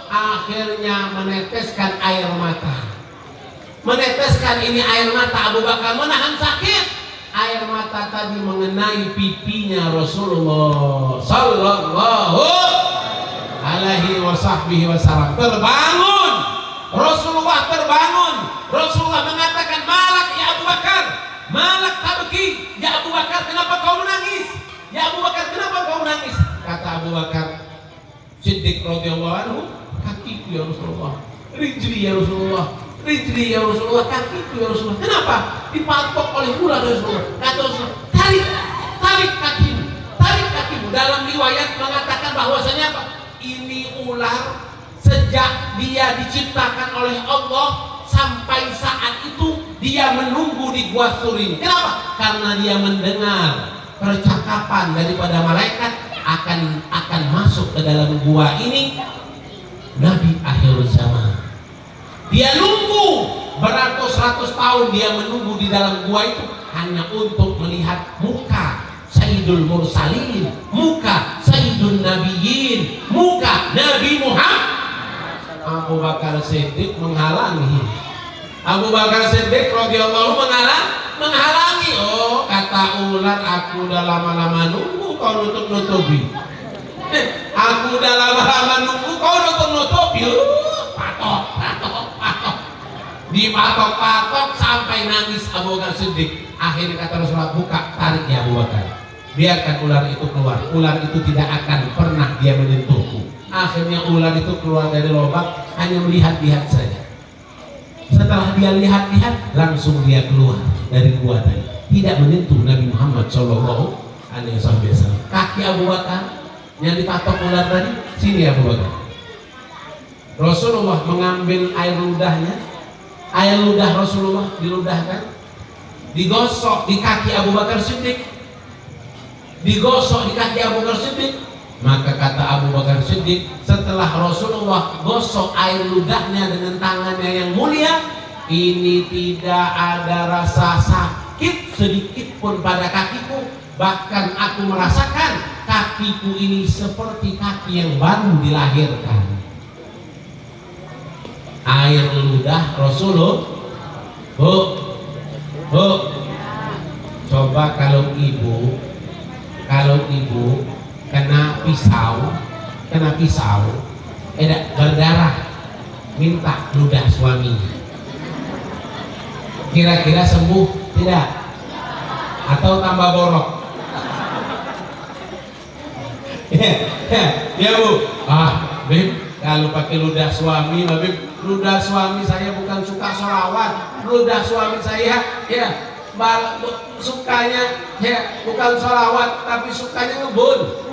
Speaker 1: Akhirnya meneteskan air mata. Abu Bakar menahan sakit. Air mata tadi mengenai pipinya Rasulullah Sallallahu alaihi wasallam. Terbangun Rasulullah, terbangun. Rasulullah mengatakan, malak ya Abu Bakar, malak tabki ya Abu Bakar, kenapa kau menangis? Ya Abu Bakar, kenapa kau menangis? Kata Abu Bakar Siddiq radhiyallahu anhu, kakiku ya Rasulullah, rijli ya Rasulullah, rijli ya Rasulullah, kakiku ya Rasulullah. Kenapa? Dipatok oleh ular ya Rasulullah. Kata Rasulullah, tarik kakimu, tarik kakimu. Dalam riwayat mengatakan bahwasanya apa? Ini ular sejak dia diciptakan oleh Allah sampai saat itu dia menunggu di gua Sur ini. Kenapa? Karena dia mendengar percakapan daripada malaikat akan masuk ke dalam gua ini Nabi akhir zaman. Dia nunggu beratus-ratus tahun, dia menunggu di dalam gua itu hanya untuk melihat muka Sayyidul Mursalin, muka Sayyidun Nabiyyin, muka Nabi Muhammad. Abu Bakar Siddiq menghalangi. Abu Bakar Siddiq radhiyallahu menghalangi. Oh, kata ular, aku udah lama-lama nunggu kau nutup-nutupi. Aku udah lama-lama nunggu kau nutup-nutupi. Patok. Dipatok-patok sampai nangis Abu Bakar Siddiq. Akhirnya kata Rasulullah, buka, tarik ya Abu Bakar. Biarkan ular itu keluar. Ular itu tidak akan pernah dia menyentuhku. Akhirnya ular itu keluar dari lubang, hanya melihat-lihat saja. Setelah dia lihat-lihat, langsung dia keluar dari gua tadi, tidak menyentuh Nabi Muhammad Shallallahu Alaihi Wasallam. Kaki Abu Bakar yang dipatok ular tadi, sini Abu Bakar. Rasulullah mengambil air ludahnya, air ludah Rasulullah diludahkan, digosok di kaki Abu Bakar Siddiq, digosok di kaki Abu Bakar Siddiq. Maka kata Abu Bakar Siddiq, setelah Rasulullah gosok air ludahnya dengan tangannya yang mulia, ini tidak ada rasa sakit sedikit pun pada kakiku. Bahkan aku merasakan kakiku ini seperti kaki yang baru dilahirkan. Air ludah Rasulullah. Bu, coba kalau ibu kena pisau, berdarah, minta ludah suaminya, kira-kira sembuh tidak? Atau tambah borok? Ya Bu, Beb, kalau pakai ludah suami, Beb, ludah suami saya bukan suka sholawat, ludah suami saya sukanya bukan sholawat, tapi sukanya ngebun.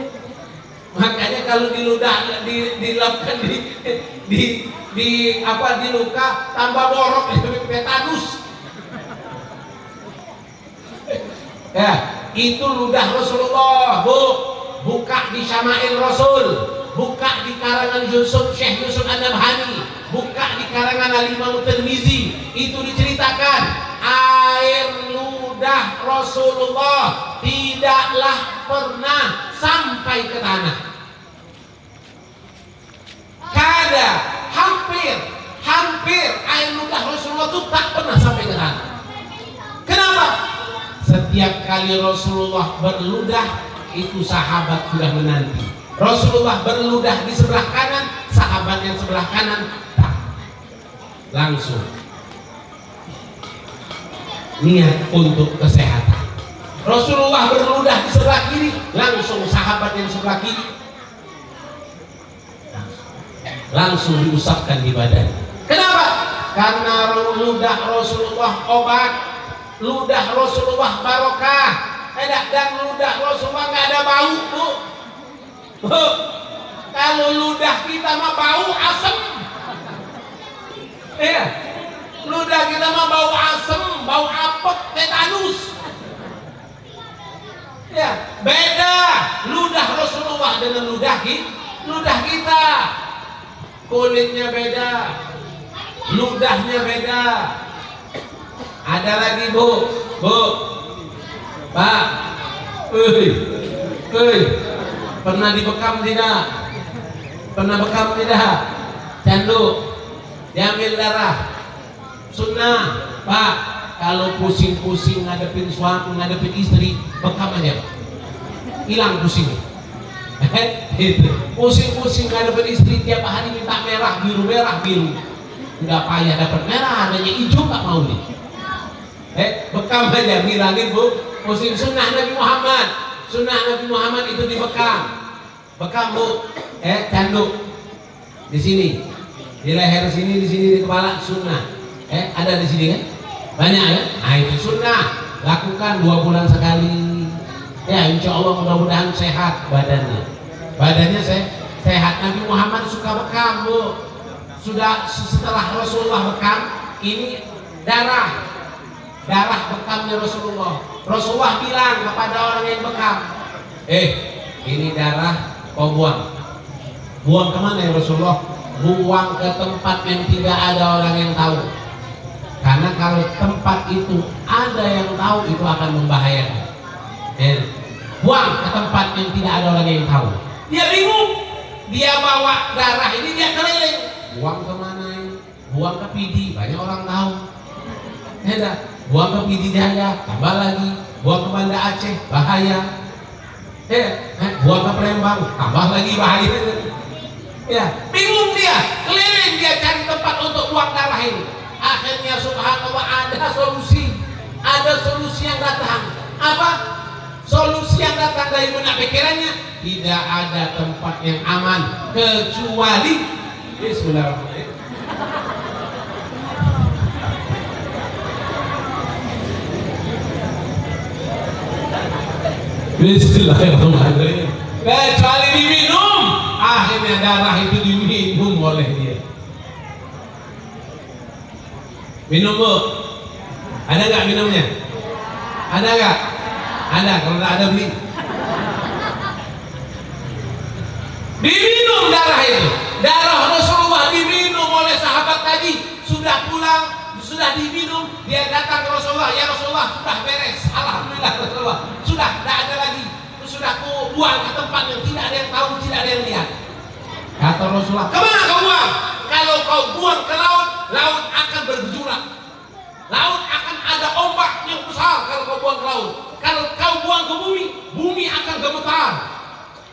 Speaker 1: Makanya kalau diludah, dilapkan di luka, tambah borok, tetanus. Ya, itu ludah Rasulullah, Bu. Buka di Syama'il Rasul, buka di karangan Syekh Yusuf An-Nabhani, buka di karangan Al-Imam Tirmizi. Itu diceritakan air ludah Rasulullah tidaklah pernah sampai ke tanah. Kada hampir air ludah Rasulullah itu tak pernah sampai ke tanah. Kenapa? Setiap kali Rasulullah berludah, itu sahabat sudah menanti. Rasulullah berludah di sebelah kanan, sahabat yang sebelah kanan tak, langsung niat untuk kesehatan. Rasulullah berludah di sebelah kiri, langsung sahabat yang sebelah kiri langsung diusapkan di badan. Kenapa? Karena ludah Rasulullah obat, ludah Rasulullah barokah. Dan ludah Rasulullah nggak ada bau, Bu. Kalau ludah kita mah bau asem. Ludah kita mah bau asem, bau apek, tetanus. Beda ludah Rasulullah dengan ludah kita. Kulitnya beda, ludahnya beda. Ada lagi, Bu, Pak, pernah dibekam tidak? Pernah bekam tidak? Candu, diambil darah. Sunnah, Pak. Kalau pusing-pusing ngadepin suami, ngadepin istri, bekam aja, hilang pusing. Itu pusing-pusing nggak dapat istri, tiap hari minta merah biru udah payah dapat merah, adanya hijau nggak mau nih. Bekam aja bilangin bu, pusing. Sunnah Nabi Muhammad itu dibekam. Bekam bu, canduk di sini, di leher sini, di sini, di kepala, sunnah. Ada di sini kan? Banyak ya? Nah itu sunnah. Lakukan 2 bulan sekali. Ya insya Allah mudah-mudahan sehat badannya sehat. Nabi Muhammad suka bekam bu. Sudah setelah Rasulullah bekam, ini darah bekamnya Rasulullah bilang kepada orang yang bekam, ini darah kau buang kemana ya Rasulullah? Buang ke tempat yang tidak ada orang yang tahu, karena kalau tempat itu ada yang tahu itu akan membahayakan. Buang ke tempat yang tidak ada orang yang tahu. Dia bingung, dia bawa darah ini, dia keliling, buang kemana ini? Buang ke Pidi, banyak orang tahu. Buang ke Pidi Jaya, tambah lagi. Buang ke Banda Aceh, bahaya. Buang ke Palembang, tambah lagi bahaya. Bingung dia, keliling dia cari tempat untuk buang darah ini. Akhirnya subhanallah ada solusi yang datang. Apa? Solusi yang datang dari benak pikirannya, tidak ada tempat yang aman kecuali Bismillahirrahmanirrahim. Bismillahirrahmanirrahim. Kecuali diminum. Akhirnya darah itu diminum oleh dia. Minum bu. Ada nggak minumnya? Ada nggak? Ada. Kalau nggak ada beli. Diminum darah itu. Darah Rasulullah diminum oleh sahabat tadi. Sudah pulang, sudah diminum. Dia datang ke Rasulullah. Ya Rasulullah, sudah beres. Alhamdulillah Rasulullah. Sudah, tidak ada lagi. Sudah ku buang ke tempat yang tidak ada yang tahu, tidak ada yang lihat. Kata Rasulullah, kemana kau buang? Kalau kau buang ke laut, laut akan bergejolak. Laut akan ada ombak yang besar kalau kau buang ke laut. Kalau kau buang ke bumi, bumi akan gemetar.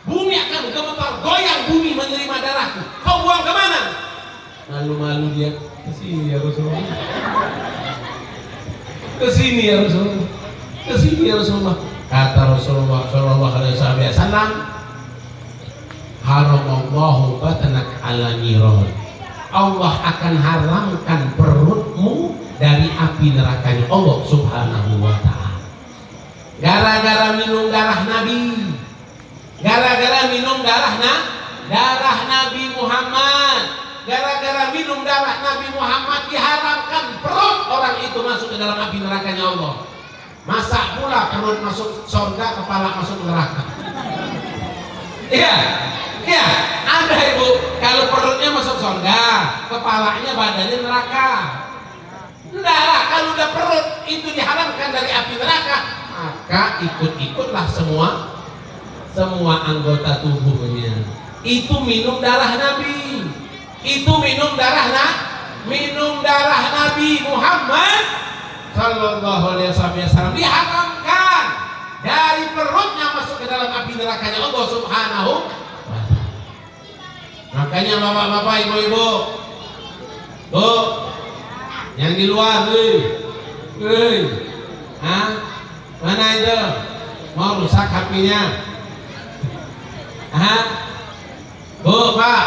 Speaker 1: Bumi akan gemetar, goyang bumi menerima darahku. Kau buang kemana? Malu-malu dia. Kesini ya Rasulullah. Kesini ya Rasulullah. Kesini ya Rasulullah. Kata Rasulullah Shallallahu Alaihi Wasallam, haramallahu batanak ala niron. Allah akan haramkan perutmu dari api nerakanya Allah Subhanahu Wa Taala. Gara-gara minum darah Nabi, gara-gara minum darah Nabi Muhammad, gara-gara minum darah Nabi Muhammad diharamkan perut orang itu masuk ke dalam api nerakanya Allah. Masa pula perut masuk surga, kepala masuk neraka. Iya, ada ibu. Kalau perutnya masuk surga, kepalanya badannya neraka. Enggak lah, kalau udah perut itu diharamkan dari api neraka, maka ikut-ikutlah semua anggota tubuhnya. Itu minum darah Nabi. Itu minum darah Nabi Muhammad Sallallahu Alaihi Wasallam, diharamkan dari perutnya masuk ke dalam api nerakanya Allah Subhanahu wa Ta'ala. Makanya bapak-bapak, ibu-ibu, bu, yang di luar, mana itu mau rusak HP-nya? Bu, Pak,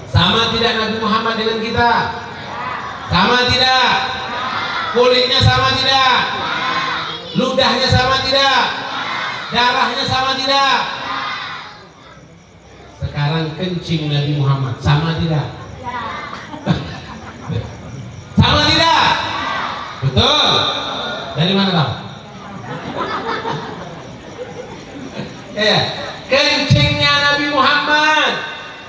Speaker 1: sama tidak Nabi Muhammad dengan kita? Sama tidak? Kulitnya sama tidak? Ludahnya sama tidak? Darahnya sama tidak? Sekarang kencing Nabi Muhammad sama tidak? Sama tidak? Betul. Dari mana tahu? Kencingnya Nabi Muhammad.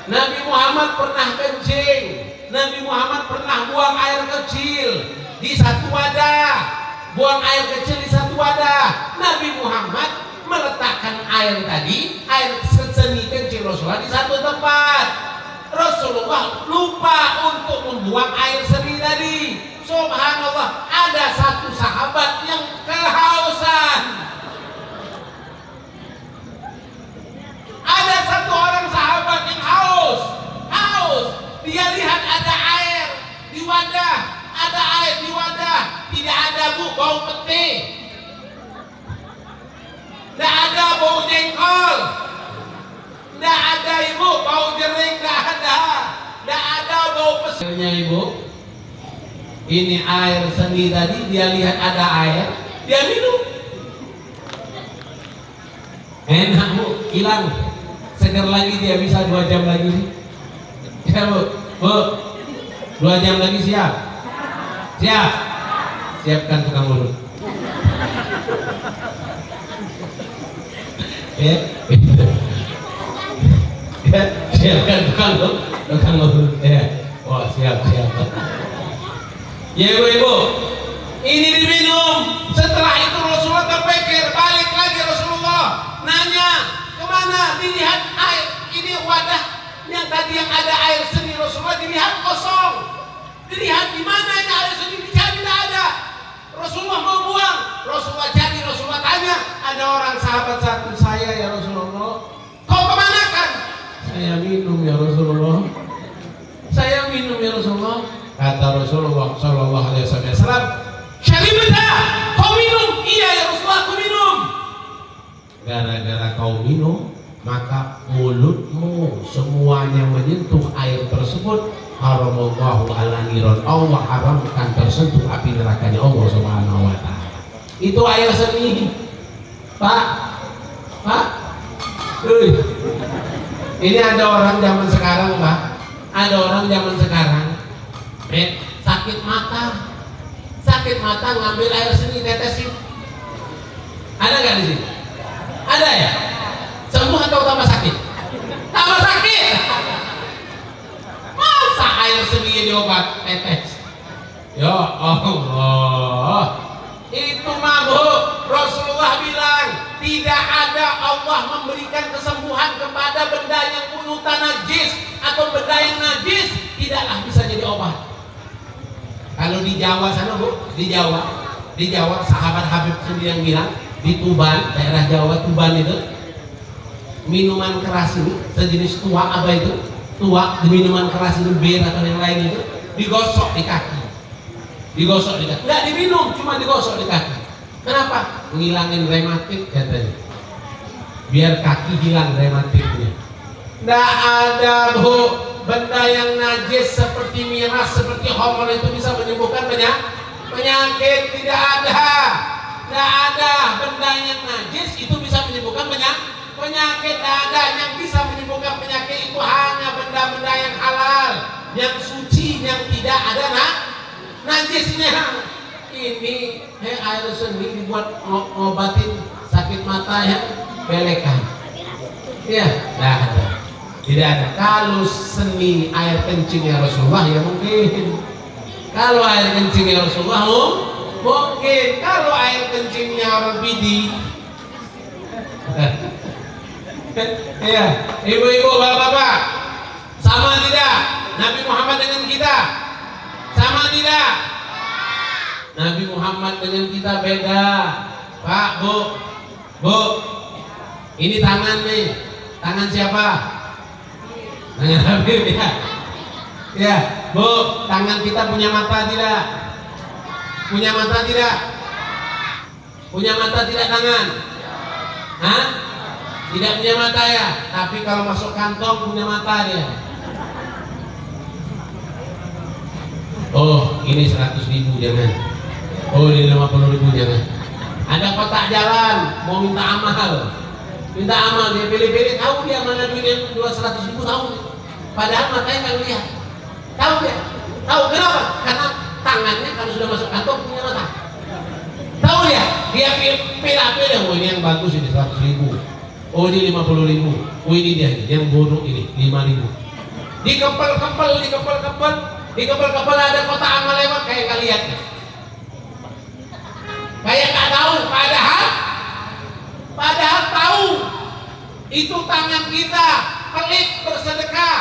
Speaker 1: Nabi Muhammad pernah kencing. Nabi Muhammad pernah buang air kecil di satu wadah. Buang air kecil di satu wadah. Nabi Muhammad meletakkan air tadi, air seni kencing Rasulullah di satu tempat. Rasulullah lupa untuk membuang air seni tadi. Subhanallah, ada satu sahabat yang kehausan. Ada di wadah, ada air di wadah, tidak ada bu bau peti, tidak ada bau jengkol, tidak ada ibu bau jering, tidak ada bau pesirnya ibu. Ini air seni tadi, dia lihat ada air, dia minum. Enak bu, hilang, seger lagi, dia bisa 2 jam lagi. Ya bu, 2 jam lagi siap, siapkan tukang urut. Ya, siapkan tukang urut. Ya, wah siap. Ya ibu, ini diminum. Setelah itu Rasulullah terpikir, balik lagi Rasulullah nanya, kemana? Dilihat air, ini wadah yang tadi yang ada air seni, Rasulullah dilihat kosong. Dilihat di mana ini air seni, dicari tidak ada. Rasulullah mau buang, Rasulullah cari, Rasulullah tanya, ada orang sahabat satu saya ya Rasulullah, kau kemana kan? Saya minum ya Rasulullah. Saya minum ya Rasulullah. Kata Rasulullah Sallallahu Alaihi Wasallam, syaribta, kau minum? Iya ya Rasulullah, aku minum. Gara-gara kau minum, maka mulutmu semuanya menyentuh air tersebut. Haramallahu ala niron, Allah haramkan tersentuh api nerakanya Allah Subhanahu wa Ta'ala. Itu air seni, Pak. Ini ada orang zaman sekarang, Pak. Ada orang zaman sekarang sakit mata ngambil air seni tetesin. Ada nggak di sini? Ada ya? Sembuh atau tambah sakit? Tambah sakit. Masa air seni diobat tetes? Ya Allah, itu mabuk. Rasulullah bilang tidak ada Allah memberikan kesembuhan kepada benda yang unutan najis atau benda yang najis tidaklah bisa jadi obat. Kalau di Jawa sana bu, di Jawa sahabat Habib sendiri yang bilang, di Tuban, daerah Jawa Tuban itu minuman keras ini sejenis tuak, apa itu tuak, minuman keras itu bir atau yang lain itu digosok di kaki, nggak diminum, cuma digosok di kaki. Kenapa? Menghilangin rematik katanya, biar kaki hilang rematiknya. Nggak ada bu benda yang najis seperti miras, seperti khamr itu bisa menyembuhkan penyakit. Tidak ada benda yang najis itu bisa menyembuhkan penyakit. Tidak ada yang bisa menyembuhkan penyakit. Itu hanya benda-benda yang halal, yang suci, yang tidak ada najisnya. Ini air seni dibuat ngobatin sakit mata yang belekan. Ya, tidak ada. Kalau seni air kencingnya Rasulullah ya mungkin. Kalau air kencingnya Rasulullah mungkin. Kalau air kencingnya orang bidi, ya ibu-ibu, bapak-bapak, sama tidak Nabi Muhammad dengan kita? Sama tidak? Nabi Muhammad dengan kita beda, Pak, Bu. Ini tangan nih, tangan siapa? Tangan Habib ya. Ya, Bu, tangan kita punya mata tidak? Punya mata tidak? Punya mata tidak tangan? Hah? Tidak punya mata ya? Tapi kalau masuk kantong punya mata dia. Oh, ini 100.000 jangan. Oh, ini 50.000 jangan. Ada kotak jalan, mau minta amal. Dia pilih-pilih, tahu dia mana duit yang 200.000, tahu. Padahal matanya nggak lihat. Tahu dia? Tahu kenapa? Karena tangannya kalau sudah masuk kantong punya mata. Tahu dia? Dia pilih-pilih. Oh, ini yang bagus ini 100.000. Oh, ini 50.000. Oh, ini dia yang bodoh ini 5.000. Dikepel-kepel ada kotak amal lewat kayak nggak lihat. Kayak nggak tahu. Padahal tahu. Itu tangan kita pelit bersedekah,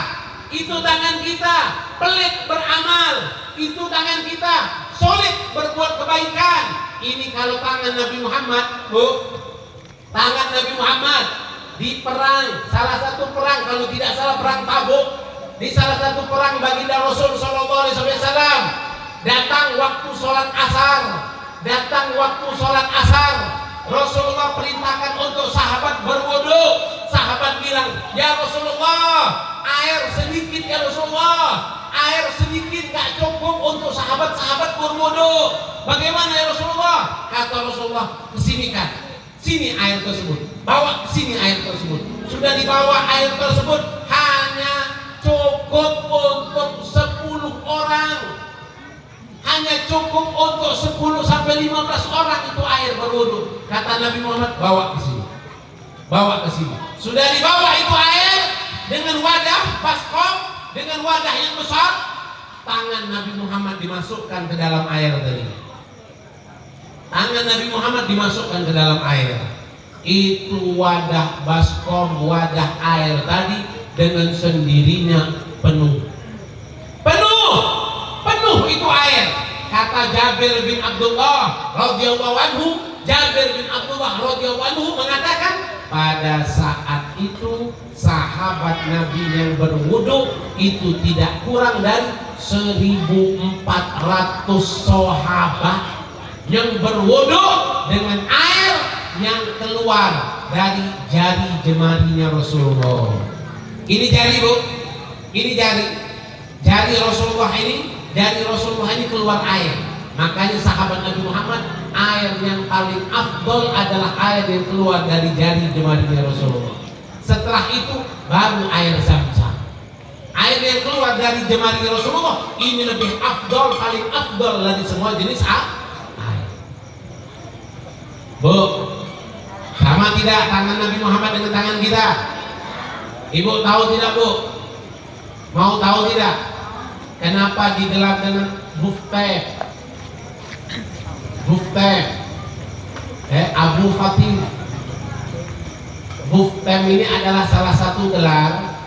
Speaker 1: itu tangan kita pelit beramal, itu tangan kita solid berbuat kebaikan. Ini kalau tangan Nabi Muhammad, Bu, tangan Nabi Muhammad di perang, salah satu perang, kalau tidak salah perang Tabuk, di salah satu perang baginda Rasul Sallallahu Alaihi Wasallam Datang waktu sholat asar, datang waktu sholat asar, Rasulullah perintahkan untuk sahabat berwudu. Sahabat bilang, ya Rasulullah, air sedikit ya Rasulullah, air sedikit gak cukup untuk sahabat-sahabat berwudu. Bagaimana ya Rasulullah? Kata Rasulullah, kesini kan, sini air tersebut, bawa ke sini air tersebut. Sudah dibawa air tersebut, hanya cukup untuk 10 orang. Hanya cukup untuk 10 sampai 15 orang itu air berwudu. Kata Nabi Muhammad, bawa ke sini. Bawa ke sini. Sudah dibawa itu air dengan wadah baskom, dengan wadah yang besar. Tangan Nabi Muhammad dimasukkan ke dalam air tadi. Tangan Nabi Muhammad dimasukkan ke dalam air. Itu wadah baskom, wadah air tadi dengan sendirinya penuh. Penuh itu air. Kata Jabir bin Abdullah radhiyallahu anhu, Jabir bin Abdullah radhiyallahu anhu mengatakan, pada saat itu sahabat Nabi yang berwudu itu tidak kurang dari 1.400 sahabat yang berwudu dengan air yang keluar dari jari jemarinya Rasulullah. Ini jari, Bu. Ini jari Rasulullah ini, dari Rasulullah ini keluar air. Makanya sahabat Nabi Muhammad, air yang paling afdol adalah air yang keluar dari jari jemarinya Rasulullah. Setelah itu baru air Zam-Zam. Air yang keluar dari jemari Rasulullah ini lebih afdol, paling afdol dari semua jenis air. Bu, sama tidak tangan Nabi Muhammad dengan tangan kita? Ibu tahu tidak, Bu? Mau tahu tidak? Kenapa digelar dengan Bufteh? Abu Fatim. Bufteh ini adalah salah satu gelar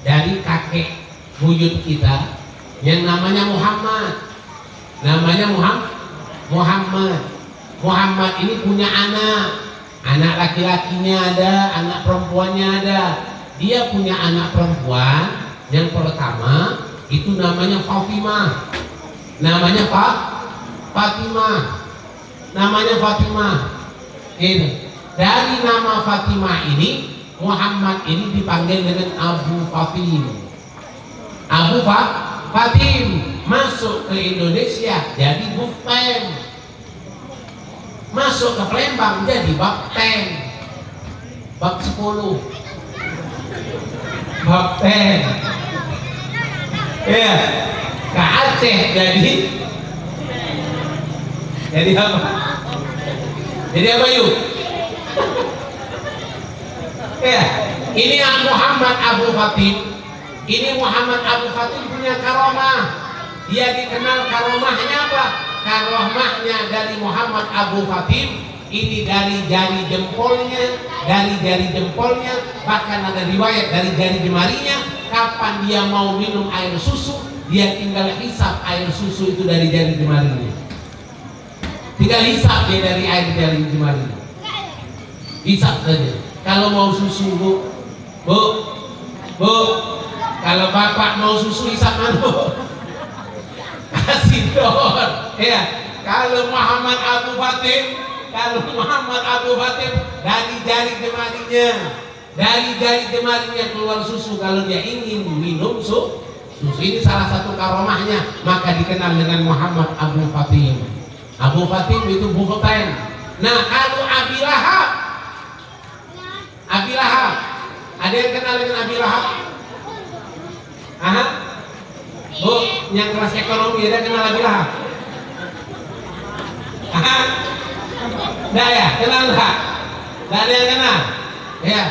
Speaker 1: dari kakek buyut kita yang namanya Muhammad. Namanya Muhammad. Muhammad ini punya anak laki-lakinya ada, anak perempuannya ada. Dia punya anak perempuan yang pertama itu namanya Fatimah. Namanya Fatimah. Ini dari nama Fatimah ini Muhammad ini dipanggil dengan Abu Fatim. Fatim masuk ke Indonesia jadi Buftem. Masuk ke Palembang jadi Bapten. Bab 10. Bapten. Ya, ke Aceh jadi apa? Jadi apa yuk? Ya, ini Muhammad Abu Fatim. Ini Muhammad Abu Fatim punya karomah. Dia dikenal karomahnya apa? Karomahnya dari Muhammad Abu Fatim ini dari jari jempolnya, bahkan ada riwayat dari jari jemarinya. Kapan dia mau minum air susu, dia tinggal hisap air susu itu dari jari jemarinya. Tinggal hisap dia dari air jari jemarinya. Hisap saja. Kalau mau susu, Bu, kalau bapak mau susu hisap mana, Bu? Kasih dor. Ya, kalau Muhammad Abu Fatim dari jari jemarinya keluar susu. Kalau dia ingin minum susu, ini salah satu karomahnya, maka dikenal dengan Muhammad Abu Fatim. Abu Fatim itu Buften. Nah, kalau Abi Lahab, ada yang kenal dengan Abi Lahab? Aha, Bu, yang kelas ekonomi ada kenal Abi Lahab? Aha, enggak ya, kenal enggak? Enggak ada yang kenal? Ya,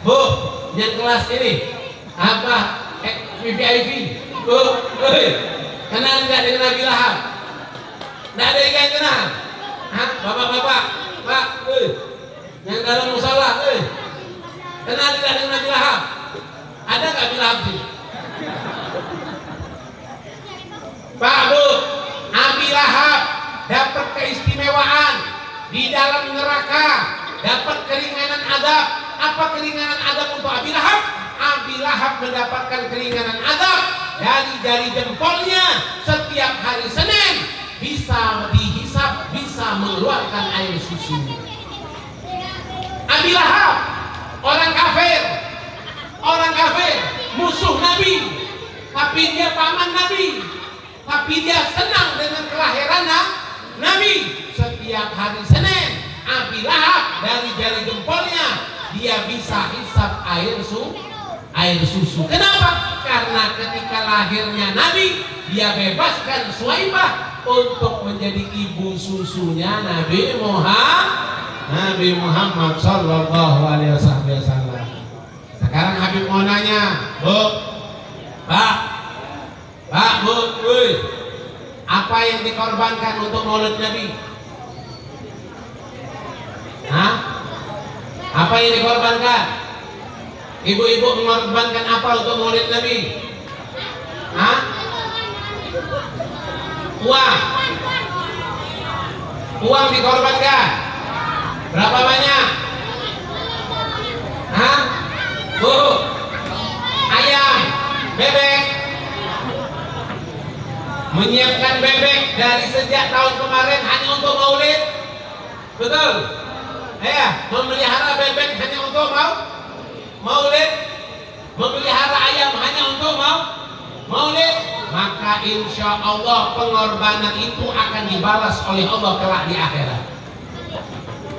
Speaker 1: Bu, yang kelas ini apa? VIP, Bu, kenal enggak dengan Abi Lahab? Enggak ada yang kenal? Hah, bapak-bapak, Pak, yang dalam musola, kenal tidak dengan Abi Lahab? Ada nggak Abi Lahab sih? Pak, Bu, Abi Lahab dapat keistimewaan di dalam neraka, dapat keringanan adab. Apa keringanan adab untuk Abi Lahab? Abi Lahab mendapatkan keringanan adab dari jari jempolnya setiap hari Senin Lahab, orang kafir, musuh Nabi, tapi dia paman Nabi, tapi dia senang dengan kelahiran Nabi. Setiap hari Senin, Abi Lahab dari jari jempolnya dia bisa hisap air susu. Kenapa? Karena ketika lahirnya Nabi, dia bebaskan Suwaibah untuk menjadi ibu susunya Nabi Muhammad Sallallahu Alaihi Wasallam. Sekarang Habib mau nanya, Bu, Pak, Bu, apa yang dikorbankan untuk Maulid Nabi? Hah? Apa yang dikorbankan? Ibu-ibu mengorbankan apa untuk Maulid Nabi? Hah? Uang dikorbankan. Berapa banyak? Hah? Bu, ayam, bebek. Menyiapkan bebek dari sejak tahun kemarin hanya untuk Maulid. Betul? Ya, memelihara bebek hanya untuk Maulid, memelihara ayam hanya untuk Maulid, maka insya Allah pengorbanan itu akan dibalas oleh Allah kelak di akhirat.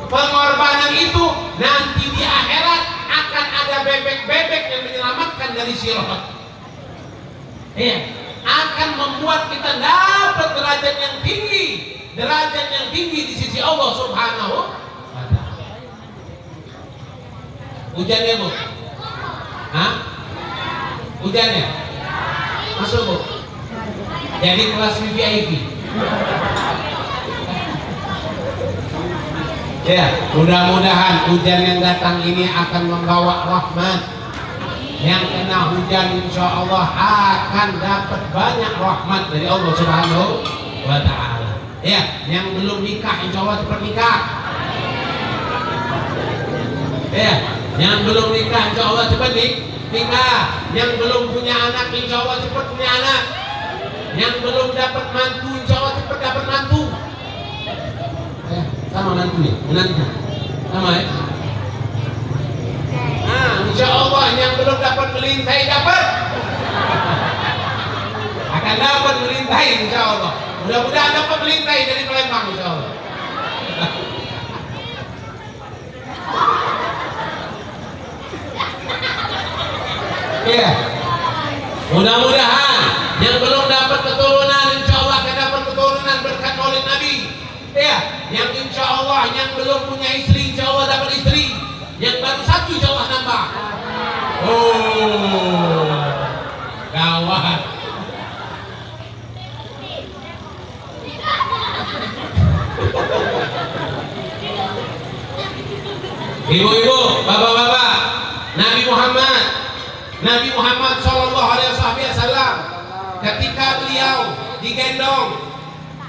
Speaker 1: Pengorbanan itu nanti di akhirat akan ada bebek-bebek yang menyelamatkan dari sirat. Ya, akan membuat kita dapat derajat yang tinggi di sisi Allah Subhanahu wa Ta'ala. Hujannya, Bu? Hah? Hujannya? Masuk, Bu? Jadi kelas VIP. Ya, mudah-mudahan hujan yang datang ini akan membawa rahmat. Yang kena hujan insya Allah akan dapat banyak rahmat dari Allah Subhanahu wa Ta'ala. Ya, yang belum nikah insya Allah cepat nikah. Ya, yang belum nikah insya Allah cepat nikah. Yang belum punya anak insya Allah cepat punya anak. Yang belum dapat mantu insya Allah cepat dapat mantu. Ya, sama mantunya, menantu sama ya. Nah, insya Allah yang belum dapat melintai dapat, akan dapat melintai insya Allah. Mudah-mudahan dapat melintai dari Palembang insya Allah. Ya, mudah-mudahan yang belum dapat keturunan insya Allah akan dapat keturunan berkat Maulid Nabi. Ya, yang insya Allah yang belum punya istri insya Allah dapat istri. Yang baru satu insya Allah nambah. Oh, gawat. Ibu-ibu, bapak-bapak, Nabi Muhammad Sallallahu Alaihi Wasallam ketika beliau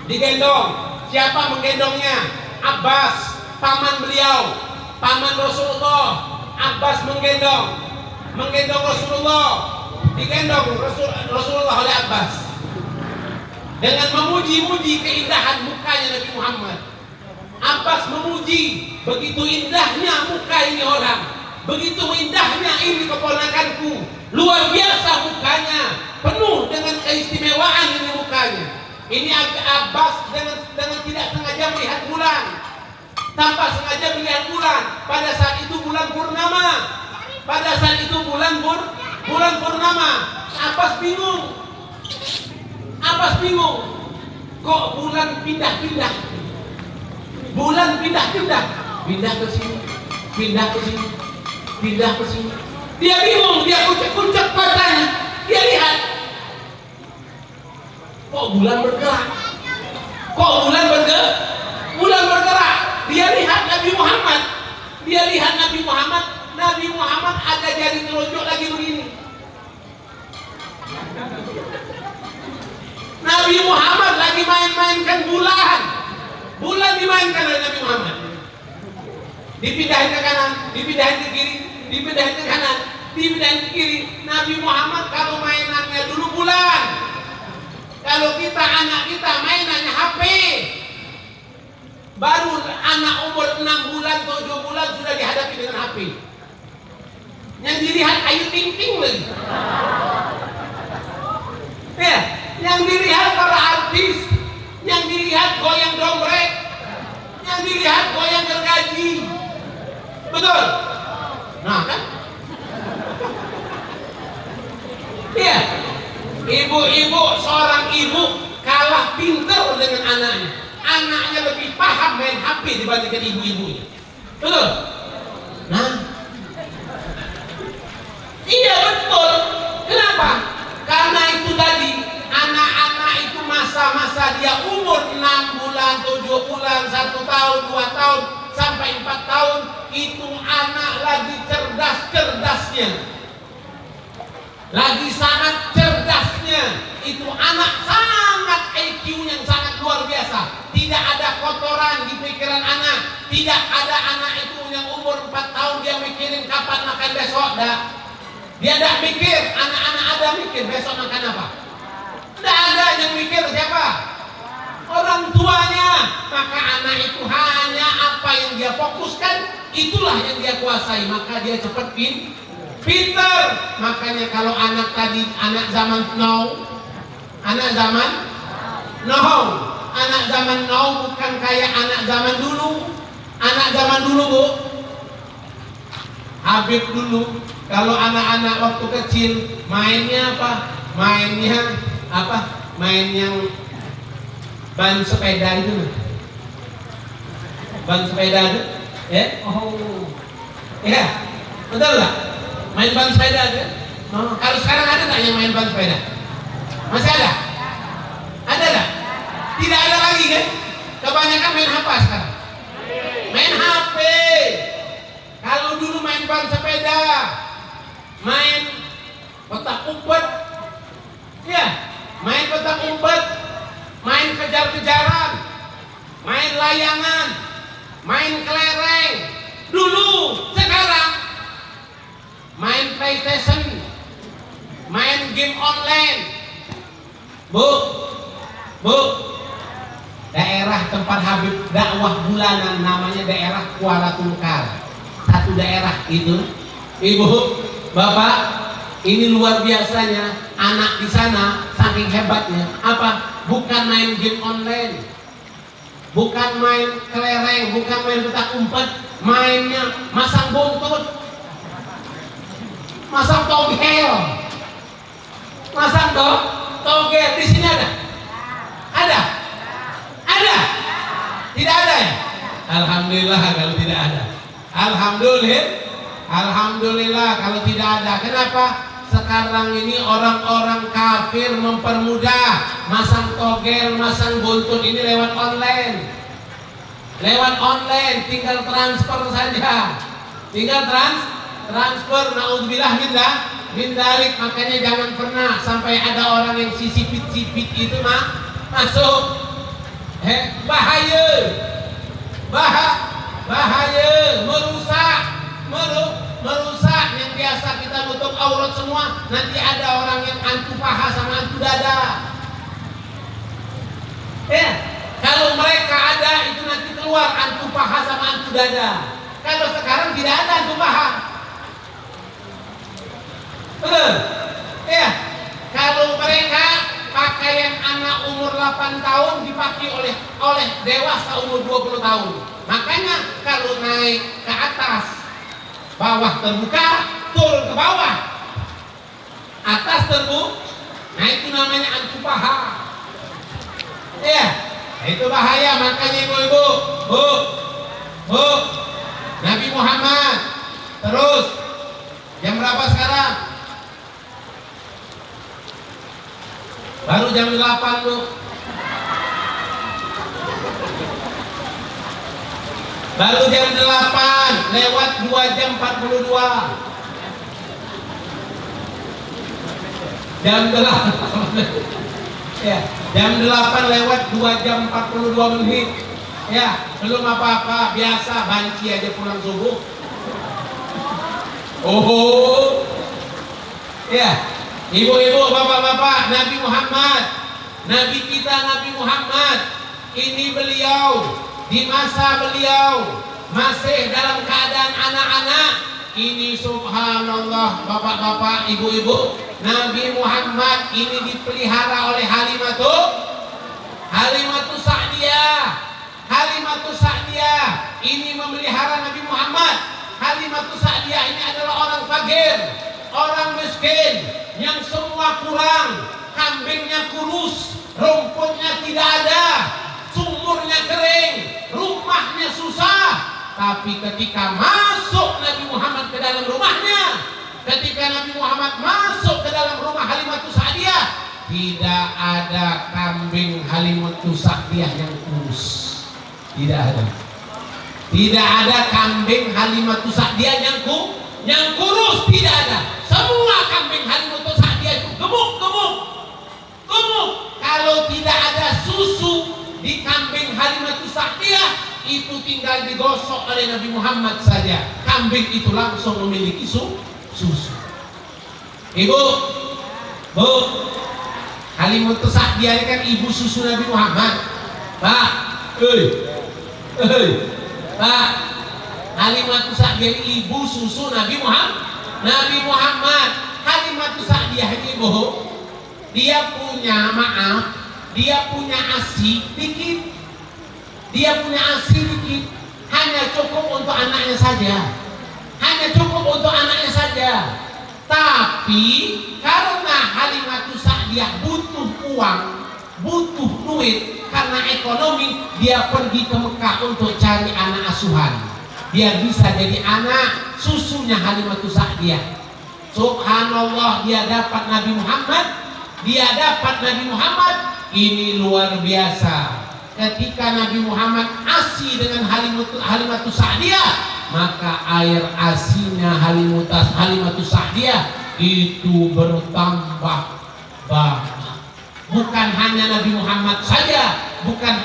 Speaker 1: digendong, siapa menggendongnya? Abbas, paman beliau, paman Rasulullah. Abbas menggendong Rasulullah, digendong Rasulullah oleh Abbas dengan memuji-muji keindahan mukanya Nabi Muhammad. Abbas memuji, begitu indahnya muka ini orang, begitu indahnya ini keponakanku, luar biasa mukanya, penuh dengan keistimewaan ini mukanya. Ini Abbas dengan tidak sengaja melihat bulan, tanpa sengaja melihat bulan. Pada saat itu bulan purnama, purnama. Abbas bingung, kok bulan pindah-pindah, pindah ke sini. Dia bingung, dia kuncak matanya, dia lihat, kok bulan bergerak. Dia lihat Nabi Muhammad ada jari telunjuk lagi begini. Nabi Muhammad lagi main-mainkan bulan dimainkan oleh Nabi Muhammad. Dipindahin ke kanan, dipindahin ke kiri, dipindahin ke kanan, dipindahin ke kiri. Nabi Muhammad kalau mainannya dulu bulan, kalau anak kita mainannya HP. Baru anak umur 6 bulan, 7 bulan sudah dihadapi dengan HP. Yang dilihat Ayu Ting Ting lagi. Ya, yang dilihat para artis, yang dilihat goyang dombrek, yang dilihat goyang gergaji. Betul? Nah kan? Iya. Ibu-ibu, seorang ibu kalah pintar dengan anaknya. Anaknya lebih paham main HP dibandingkan ibu-ibunya. Betul? Nah, iya betul. Kenapa? Karena itu tadi, anak-anak itu masa-masa dia umur 6 bulan, 7 bulan, 1 tahun, 2 tahun, sampai 4 tahun. Itu anak lagi cerdas-cerdasnya, lagi sangat cerdasnya. Itu anak sangat IQ yang sangat luar biasa. Tidak ada kotoran di pikiran anak. Tidak ada anak itu yang umur 4 tahun dia mikirin kapan makan besok. Dia tidak mikir. Anak-anak ada mikir besok makan apa. Tidak ada yang mikir siapa? Orang tuanya. Maka anak itu hanya apa yang dia fokuskan, itulah yang dia kuasai. Maka dia cepat pintar. Makanya kalau anak tadi, anak zaman now, anak zaman now bukan kayak anak zaman dulu. Anak zaman dulu, Bu, Habib dulu, kalau anak-anak waktu kecil mainnya apa? Mainnya apa? Main yang ban sepeda itu. Ban sepeda itu, ya? Oh, ya, betul nggak? Main ban sepeda itu. Oh, kalau sekarang ada nggak yang main ban sepeda? Masih ada? Ada nggak? Tidak ada lagi kan? Kebanyakan main apa sekarang? Main HP. Kalau dulu main ban sepeda, main petak umpet, ya, main petak umpet, main kejar-kejaran, main layangan, main kelereng. Dulu, sekarang main PlayStation, main game online. Bu, daerah tempat Habib dakwah bulanan namanya daerah Kuala Tungkal. Satu daerah itu, Ibu, Bapak, ini luar biasanya anak di sana saking hebatnya. Apa? Bukan main game online, bukan main kelereng, bukan main petak umpet, mainnya masang buntut, masang togel, masang togel. Di sini ada? Ada? Tidak ada ya? Alhamdulillah kalau tidak ada. Alhamdulillah kalau tidak ada. Kenapa? Sekarang ini orang-orang kafir mempermudah masang togel, masang buntut ini lewat online. Tinggal transfer saja. Transfer. Naudzubillah min dzalik. Makanya jangan pernah sampai ada orang yang sipit-sipit itu masuk. Bahaya, merusak yang biasa kita nutup aurat semua. Nanti ada orang yang antu paha sama antu dada. Ya, kalau mereka ada itu nanti keluar antu paha sama antu dada. Kalau sekarang tidak ada antu paha. Betul? Ya, kalau mereka pakaian anak umur 8 tahun dipakai oleh dewasa umur 20 tahun. Makanya kalau naik ke atas, bawah terbuka, turun ke bawah, atas terbuka, nah itu namanya antu paha. Ya, itu bahaya. Makanya ibu-ibu, Bu, Nabi Muhammad terus jam berapa sekarang? Baru jam 8 Bu. Baru jam 8 lewat 2 jam 42. Jam 8 ya, jam 8 lewat 2 jam 42 menit. Ya, belum apa-apa, biasa banci aja pulang subuh. Oh. Ya. Ibu-ibu, bapak-bapak, Nabi Muhammad, Nabi kita Nabi Muhammad, ini beliau di masa beliau masih dalam keadaan anak-anak. Ini subhanallah, bapak-bapak, ibu-ibu, Nabi Muhammad ini dipelihara oleh Halimatus Sa'diyah. Halimatus Sa'diyah ini memelihara Nabi Muhammad. Halimatus Sa'diyah ini adalah orang fakir, orang miskin yang semua kurang, kambingnya kurus, rumputnya tidak ada, sumurnya kering, rumahnya susah. Tapi ketika masuk Nabi Muhammad ke dalam rumahnya, ketika Nabi Muhammad masuk ke dalam rumah Halimatus Sa'diyah, tidak ada kambing Halimatus Sa'diyah yang kurus. Tidak ada. Tidak ada kambing Halimatus Sa'diyah yang kurus, tidak ada. Semua kambing Halimatus Sa'diyah itu gemuk. Kalau tidak ada susu di kambing Halimatus Sa'diyah, itu tinggal digosok oleh Nabi Muhammad saja, kambing itu langsung memiliki susu. Ibu, Bu, Halimatus Sa'diyah ini kan ibu susu Nabi Muhammad. Pak, Pak, Halimatus Sa'diyah ini ibu susu Nabi Muhammad. Halimatus Sa'diyah ini, Bu, dia punya ASI dikit. Dia punya ASI dikit, hanya cukup untuk anaknya saja. Tapi karena Halimatus Sa'diyah butuh uang, butuh duit, karena ekonomi, dia pergi ke Mekah untuk cari anak asuhan. Dia bisa jadi anak susunya Halimatus Sa'diyah. Subhanallah, dia dapat Nabi Muhammad. Ini luar biasa. Ketika Nabi Muhammad ASI dengan Halimatus Sa'diyah, maka air ASInya Halimatus Sa'diyah itu bertambah banyak. Bukan hanya Nabi Muhammad saja, bukan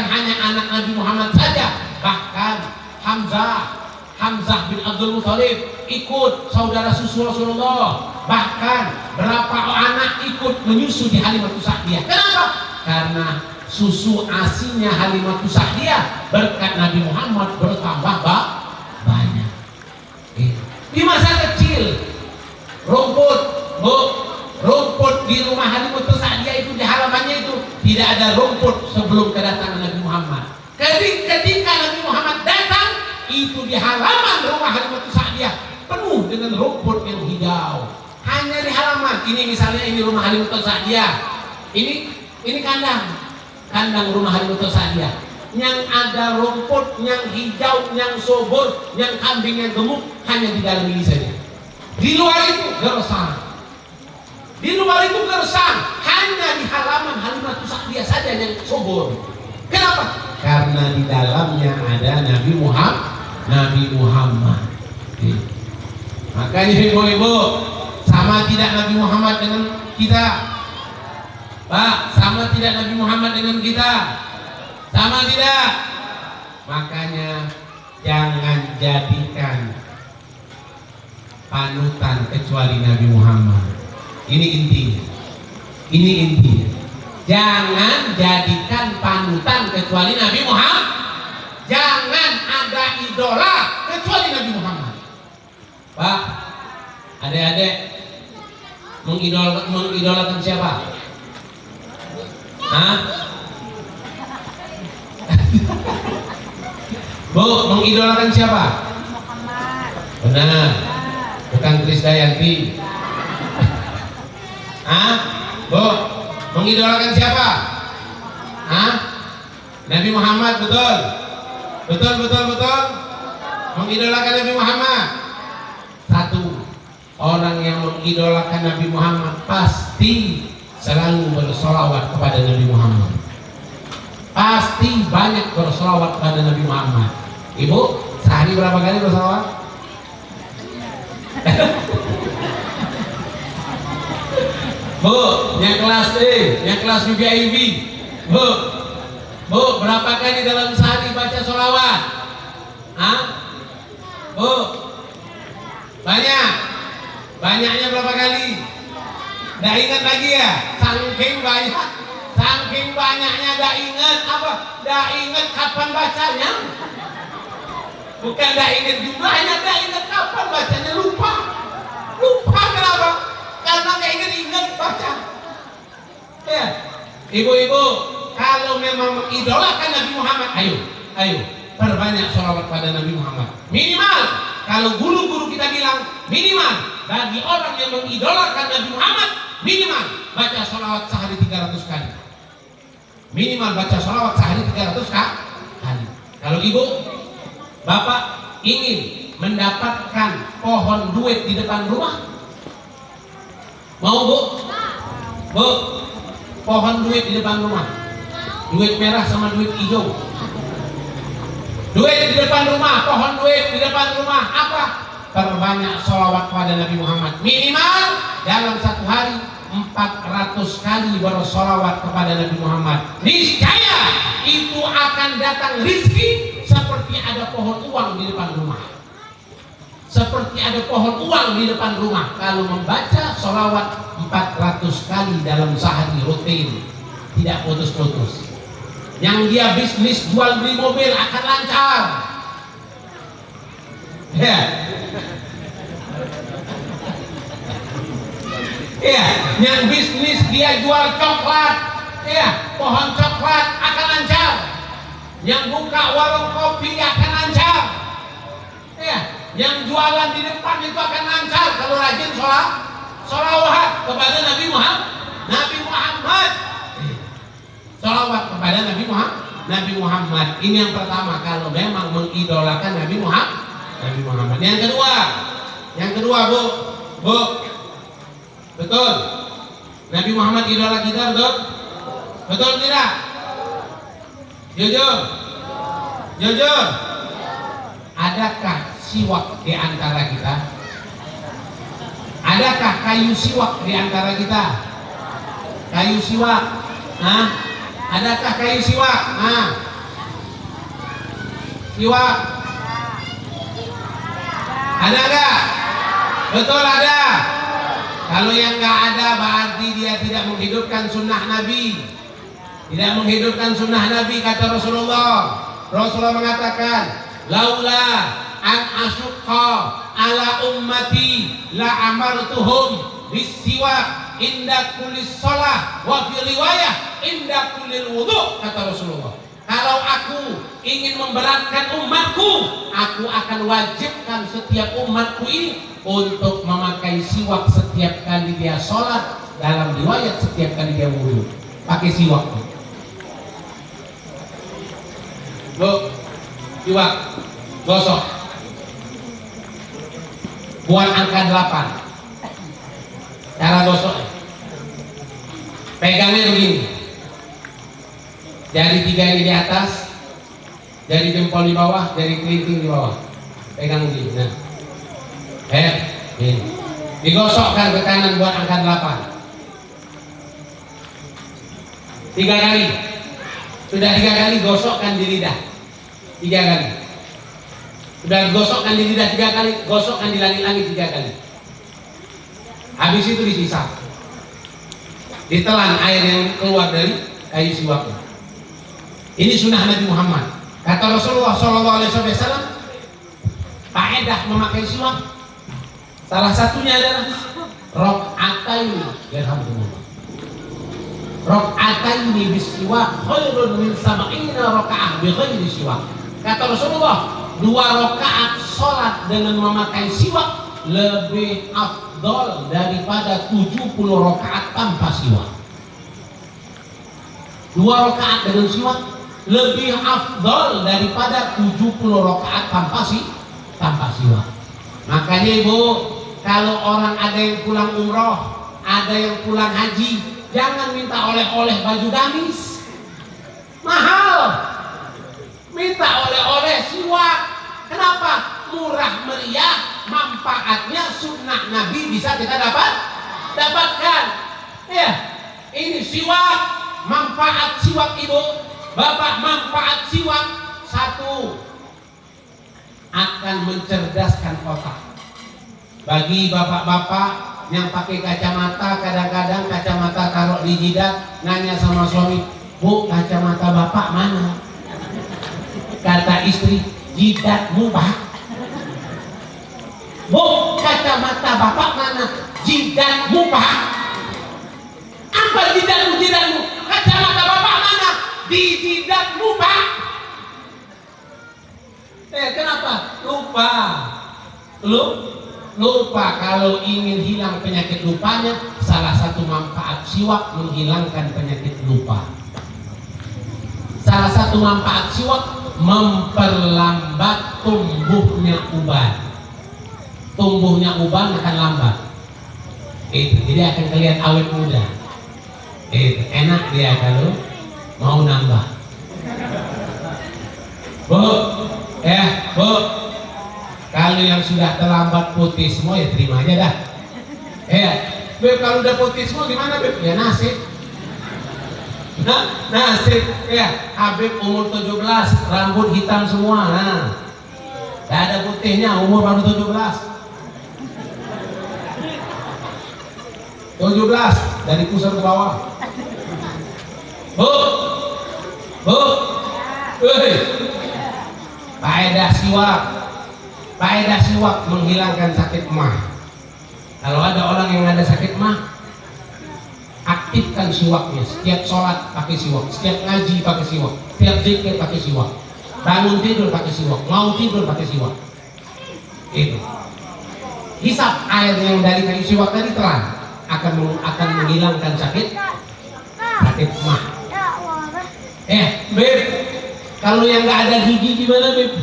Speaker 1: hanya anak Nabi Muhammad saja, bahkan Hamzah bin Abdul Muthalib ikut, saudara susu Rasulullah. Bahkan berapa anak ikut menyusu di Halimatus Sa'diyah. Kenapa? Karena susu ASInya Halimatus Sa'diyah berkat Nabi Muhammad bertambah banyak. Di masa kecil, rumput di rumah Halimatus Sa'diyah itu, di halamannya itu tidak ada rumput sebelum kedatangan Nabi Muhammad. Ketika Nabi Muhammad datang, itu di halaman rumah Halimatus Sa'diyah penuh dengan rumput yang hijau. Hanya di halaman. Ini misalnya ini rumah Halimatus Sa'diyah. Ini kandang rumah Halimatus Sa'diyah. Yang ada rumput, yang hijau, yang subur, yang kambingnya gemuk, hanya di dalam ini saja. Di luar itu gersang. Hanya di halaman Halimatus Sa'diyah saja yang subur. Kenapa? Karena di dalamnya ada Nabi Muhammad. Makanya ibu-ibu, sama tidak Nabi Muhammad dengan kita? Pak, sama tidak Nabi Muhammad dengan kita? Sama tidak? Makanya jangan jadikan panutan kecuali Nabi Muhammad. Ini intinya. Jangan jadikan panutan kecuali Nabi Muhammad. Jangan ada idola kecuali Nabi Muhammad. Pak, adik-adik mengidolakan siapa? Bu, mengidolakan siapa? Benar, bukan Krisdayanti. Bu, mengidolakan siapa? Nabi Muhammad, betul. Mengidolakan Nabi Muhammad. Satu, orang yang mengidolakan Nabi Muhammad pasti selalu bersolawat kepada Nabi Muhammad. Pasti banyak bersolawat kepada Nabi Muhammad. Ibu, sehari berapa kali bersolawat? Bu, yang kelas D, yang kelas BBIB, Bu, berapa kali dalam sehari baca solawat? Bu, banyak. Banyaknya berapa kali? Nggak ingat lagi ya? Saking banyaknya gak ingat apa? Gak ingat kapan bacanya. Bukan gak ingat jumlahnya, gak ingat kapan bacanya, lupa. Lupa kenapa? Karena gak ingat baca. Ya, ibu-ibu, kalau memang mengidolakan Nabi Muhammad, ayo, perbanyak sholawat pada Nabi Muhammad. Minimal, kalau guru-guru kita bilang, minimal bagi orang yang mengidolakan Nabi Muhammad, minimal baca sholawat sehari 300 kali. Minimal baca sholawat sehari 300 kali. Kalau ibu, bapak ingin mendapatkan pohon duit di depan rumah, mau bu? Bu, pohon duit di depan rumah, duit merah sama duit hijau. Duit di depan rumah, pohon duit di depan rumah, apa? Perbanyak sholawat pada Nabi Muhammad. Minimal dalam satu hari 400 kali bersolawat kepada Nabi Muhammad. Niscaya itu akan datang rizki seperti ada pohon uang di depan rumah. Seperti ada pohon uang di depan rumah. Kalau membaca sholawat 400 kali dalam sehari rutin, tidak putus-putus. Yang dia bisnis jual beli mobil akan lancar. Ya. Ya, yang bisnis dia jual coklat, ya, pohon coklat akan lancar. Yang buka warung kopi akan lancar. Ya, yang jualan di depan itu akan lancar kalau rajin sholawat kepada Nabi Muhammad. Sholawat kepada Nabi Muhammad. Ini yang pertama, kalau memang mengidolakan Nabi Muhammad. Yang kedua, Bu, betul, Nabi Muhammad idola kita, betul tidak? Jujur. Adakah siwak di antara kita? Adakah kayu siwak di antara kita? Kayu siwak, adakah kayu siwak? Siwak, ada nggak? Betul ada. Kalau yang nggak ada berarti dia tidak menghidupkan sunnah Nabi. Tidak menghidupkan sunnah Nabi, kata Rasulullah. Rasulullah mengatakan, laula an asyqa ala ummati la amartuhum bisiwak inda kulli shalah wa fi riwayah inda kulli wudu, kata Rasulullah. Kalau aku ingin memberatkan umatku, aku akan wajibkan setiap umatku ini untuk memakai siwak setiap kali dia sholat, dalam riwayat setiap kali dia wudu pakai siwak. Bu, siwak gosok buat angka 8. Cara gosoknya, pegangnya begini, jari 3 ini di atas, jari jempol di bawah, jari kelingking di bawah, pegang begini. Nah, ini digosokkan ke kanan buat angka 8. 3 kali. Sudah 3 kali, gosokkan di lidah 3 kali. Sudah gosokkan di lidah 3 kali, gosokkan di langit-langit 3 kali. Habis itu disisa, ditelan air yang keluar dari kayu siwaknya. Ini sunnah Nabi Muhammad. Kata Rasulullah SAW, faedah memakai siwak, salah satunya adalah rok'ataini, rok'ataini bisiwak khairun min sab'ina roka'ah bighairi siwak. Kata Rasulullah, 2 rakaat sholat dengan memakai siwak lebih afdol daripada 70 rakaat tanpa siwak. 2 rakaat dengan siwak lebih afdol daripada 70 rakaat tanpa siwak. Makanya ibu, kalau orang ada yang pulang umroh, ada yang pulang haji, jangan minta oleh-oleh baju gamis mahal, minta oleh-oleh siwak. Kenapa? Murah meriah, manfaatnya sunnah Nabi bisa kita dapatkan. Ya, ini siwak, manfaat siwak ibu, bapak, manfaat siwak. 1, akan mencerdaskan otak. Bagi bapak-bapak yang pakai kacamata, kadang-kadang kacamata taruh di jidat, nanya sama suami, Bu, kacamata bapak mana? Kata istri, jidatmu pak. Bu, kacamata bapak mana? Jidatmu pak. Apa jidatmu? Kacamata bapak mana? Di jidatmu pak. Kenapa? Lupa. Kalau ingin hilang penyakit lupanya, salah satu manfaat siwak menghilangkan penyakit lupa. Salah satu manfaat siwak memperlambat tumbuhnya uban. Tumbuhnya uban akan lambat. Jadi akan kelihatan awet muda. Enak dia kalau mau nambah. Bu, kalau yang sudah terlambat putih semua ya terima aja dah. Beb, kalau udah putih semua gimana Beb? Ya nasib. Nasib. Habib umur 17, rambut hitam semua. Gak ada putihnya, umur baru 17. 17 dari pusat ke bawah. Bu. Faedah siwak menghilangkan sakit mah. Kalau ada orang yang ada sakit mah, aktifkan siwaknya. Setiap sholat pakai siwak, setiap ngaji pakai siwak, setiap zikir pakai siwak, bangun tidur pakai siwak, mau tidur pakai siwak. Itu. Hisap air yang dari kayu siwak tadi telan akan menghilangkan sakit mah. Beb, kalau yang nggak ada gigi gimana Beb?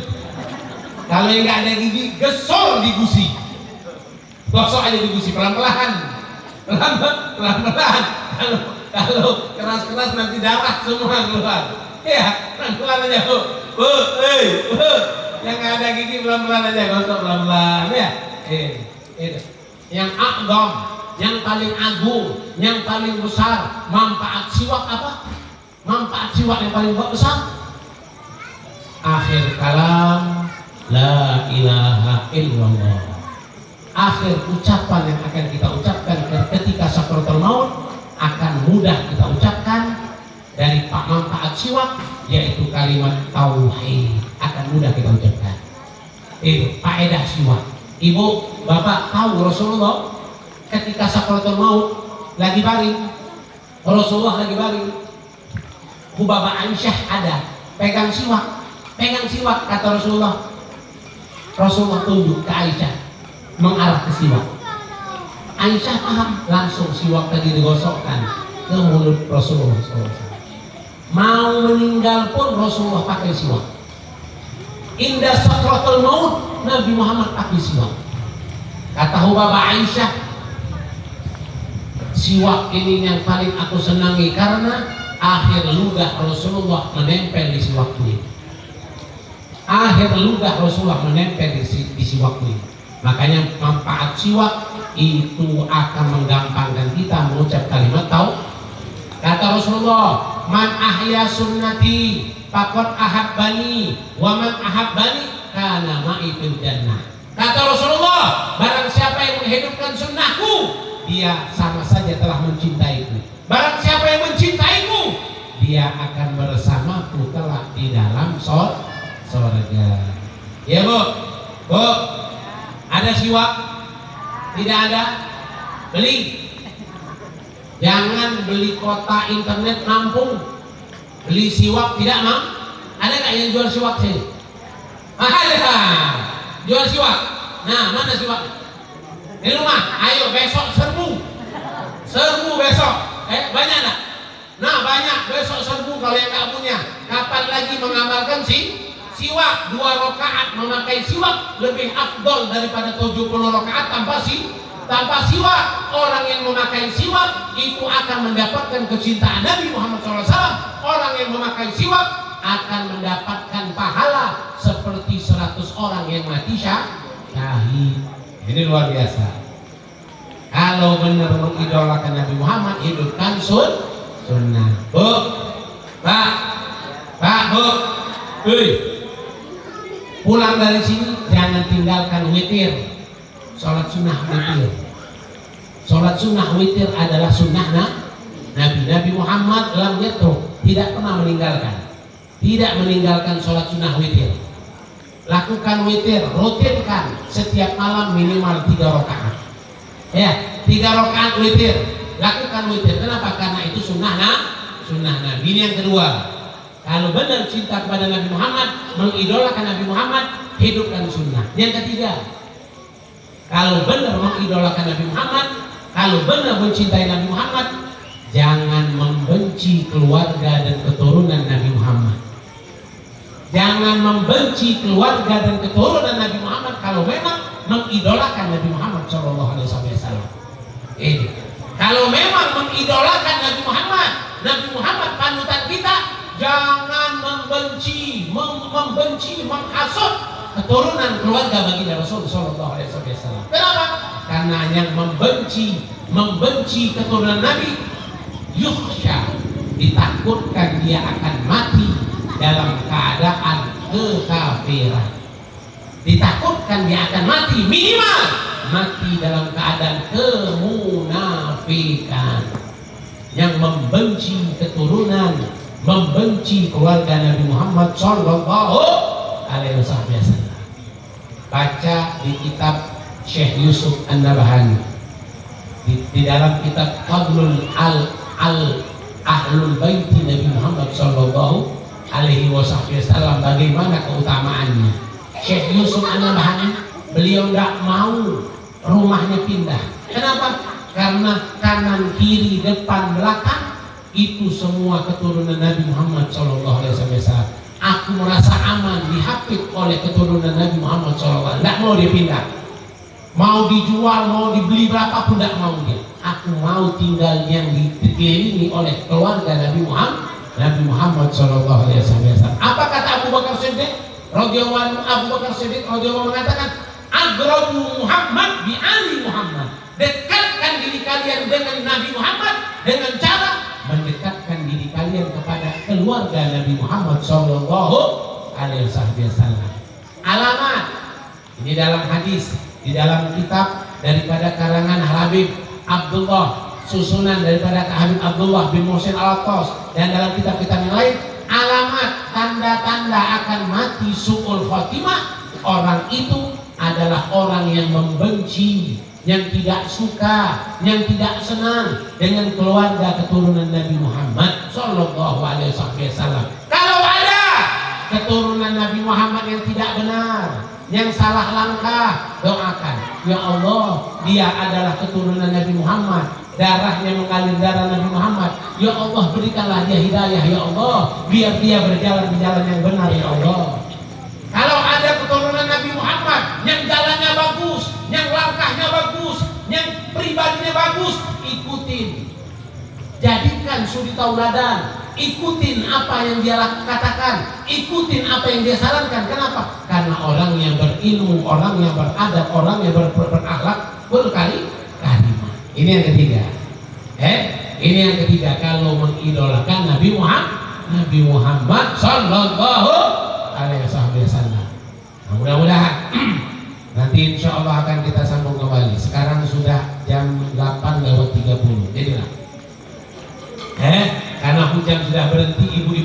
Speaker 1: Kalau yang nggak ada gigi, gesol di gusi. Gosok aja di gusi pelan-pelan. Kalau keras-keras nanti darah semua keluar. Pelan-pelan aja. Yang nggak ada gigi pelan-pelan aja, gosok pelan-pelan ya. Yang a'zam, yang paling agung, yang paling besar, manfaat siwak apa? Manfaat siwak yang paling besar. Akhir kalam, la ilaha illallah. Akhir ucapan yang akan kita ucapkan ketika sakaratul maut akan mudah kita ucapkan dari manfaat siwak, yaitu kalimat tauhid akan mudah kita ucapkan. Itu faedah siwak. Ibu, bapak tahu Rasulullah ketika sakaratul maut lagi baring, Rasulullah lagi baring, Hubabah Aisyah ada pegang siwak kata Rasulullah tunjuk ke Aisyah mengarah ke siwak. Aisyah paham, langsung siwak tadi digosokkan ke mulut Rasulullah SAW. Mau meninggal pun Rasulullah pakai siwak. Indah sakratul maut Nabi Muhammad pakai siwak. Kata Hubabah Aisyah, siwak ini yang paling aku senangi karena akhir ludah Rasulullah menempel di siwak ini. Akhir ludah Rasulullah menempel di siwak ini. Makanya manfaat siwak itu akan menggampangkan kita mengucap kalimat tahu. Kata Rasulullah, man ahya sunnati faqad ahabbani wa man ahabbani kana ma'i fil jannah. Kata Rasulullah, barang siapa yang menghidupkan sunnahku, dia sama saja telah mencintaiku. Barang siapa yang mencintaiku, dia akan bersamaku kelak di dalam surga. Ya Bu, ada siwak? Tidak ada? Beli. Jangan beli kota internet nampung. Beli siwak tidak mau? Ada nggak yang jual siwak sini? Ada. Jual siwak. Nah, mana siwak? Di rumah. Ayo besok serbu besok. Banyak nggak? Nah, banyak. Besok serbu kalau yang nggak punya. Kapan lagi mengamalkan siwak? 2 rakaat memakai siwak lebih afdol daripada 70 rakaat tanpa siwak. Orang yang memakai siwak itu akan mendapatkan kecintaan Nabi Muhammad SAW. Orang yang memakai siwak akan mendapatkan pahala seperti 100 orang yang mati syahid. Ini luar biasa. Kalau benar mengidolakan Nabi Muhammad, hidupkan sunnah. Bu, Pak, Bu, pulang dari sini jangan tinggalkan witir. Sholat sunnah witir. Sholat sunnah witir adalah sunnah Nabi Muhammad lam yatruk, tidak pernah meninggalkan sholat sunnah witir. Lakukan witir, rutinkan setiap malam minimal 3 rakaat. Ya, 3 rakaat witir. Lakukan witir. Kenapa? Karena itu sunnah Nabi. Ini yang kedua. Kalau benar cinta kepada Nabi Muhammad, mengidolakan Nabi Muhammad, hidupkan sunnah. Yang ketiga, kalau benar mengidolakan Nabi Muhammad, kalau benar mencintai Nabi Muhammad, jangan membenci keluarga dan keturunan Nabi Muhammad. Jangan membenci keluarga dan keturunan Nabi Muhammad kalau memang mengidolakan Nabi Muhammad SAW. Ini. Kalau memang mengidolakan Nabi Muhammad panutan kita, jangan membenci, menghasut keturunan keluarga baginda Rasul SAW. Kenapa? Karena yang membenci keturunan Nabi, yukhsha, ditakutkan dia akan mati dalam keadaan kekafiran. Ditakutkan dia akan mati, minimal mati dalam keadaan kemunafikan. Yang membenci keturunan, membenci keluarga Nabi Muhammad Sallallahu Alaihi Wasallam. Baca di kitab Syekh Yusuf An-Nabhani, di dalam kitab Fadlul Ahlul Baiti Nabi Muhammad Sallallahu Alaihi Wasallam, bagaimana keutamaannya. Syekh Yusuf An-Nabhani, beliau tidak mau rumahnya pindah. Kenapa? Karena kanan, kiri, depan, belakang itu semua keturunan Nabi Muhammad SAW. Aku merasa aman dihapit oleh keturunan Nabi Muhammad SAW. Tidak mau dia pindah. Mau dijual, mau dibeli berapapun tidak mau dia. Aku mau tinggal yang dikelilingi oleh keluarga Nabi Muhammad SAW. Apa kata Abu Bakar Siddiq radhiyallahu mengatakan, agrabu Muhammad bi ali Muhammad. Dekatkan diri kalian dengan Nabi Muhammad dengan cara mendekatkan diri kalian kepada keluarga Nabi Muhammad Sallallahu Alaihi Wasallam. Alamat ini dalam hadis, di dalam kitab daripada karangan Habib Abdullah, susunan daripada Habib Abdullah bin Muhsin Al-Attas, dan dalam kitab-kitab yang lain, alamat tanda-tanda akan mati su'ul khotimah. Orang itu adalah orang yang membenci, yang tidak suka, yang tidak senang dengan keluarga keturunan Nabi Muhammad Sallallahu Alaihi Wasallam. Kalau ada keturunan Nabi Muhammad yang tidak benar, yang salah langkah, doakan, ya Allah, dia adalah keturunan Nabi Muhammad, darahnya mengalir darah Nabi Muhammad, ya Allah, berikanlah dia hidayah, ya Allah, biar dia berjalan di jalan yang benar, ya Allah. Kalau ada keturunan Nabi Muhammad yang jalannya bagus, yang langkahnya bagus, yang pribadinya bagus, ikutin. Jadikan suri tauladan, ikutin apa yang dia katakan, ikutin apa yang dia sarankan. Kenapa? Karena orang yang berilmu, orang yang beradab, orang yang berakhlak berkarimah. Ini yang ketiga. Ini yang ketiga, kalau mengidolakan Nabi Muhammad Sallallahu Alaihi Wasallam. Nah, mudah-mudahan nanti insya Allah akan kita sambung kembali. Sekarang sudah jam 8:30. Jadilah karena hujan sudah berhenti, ibu-ibu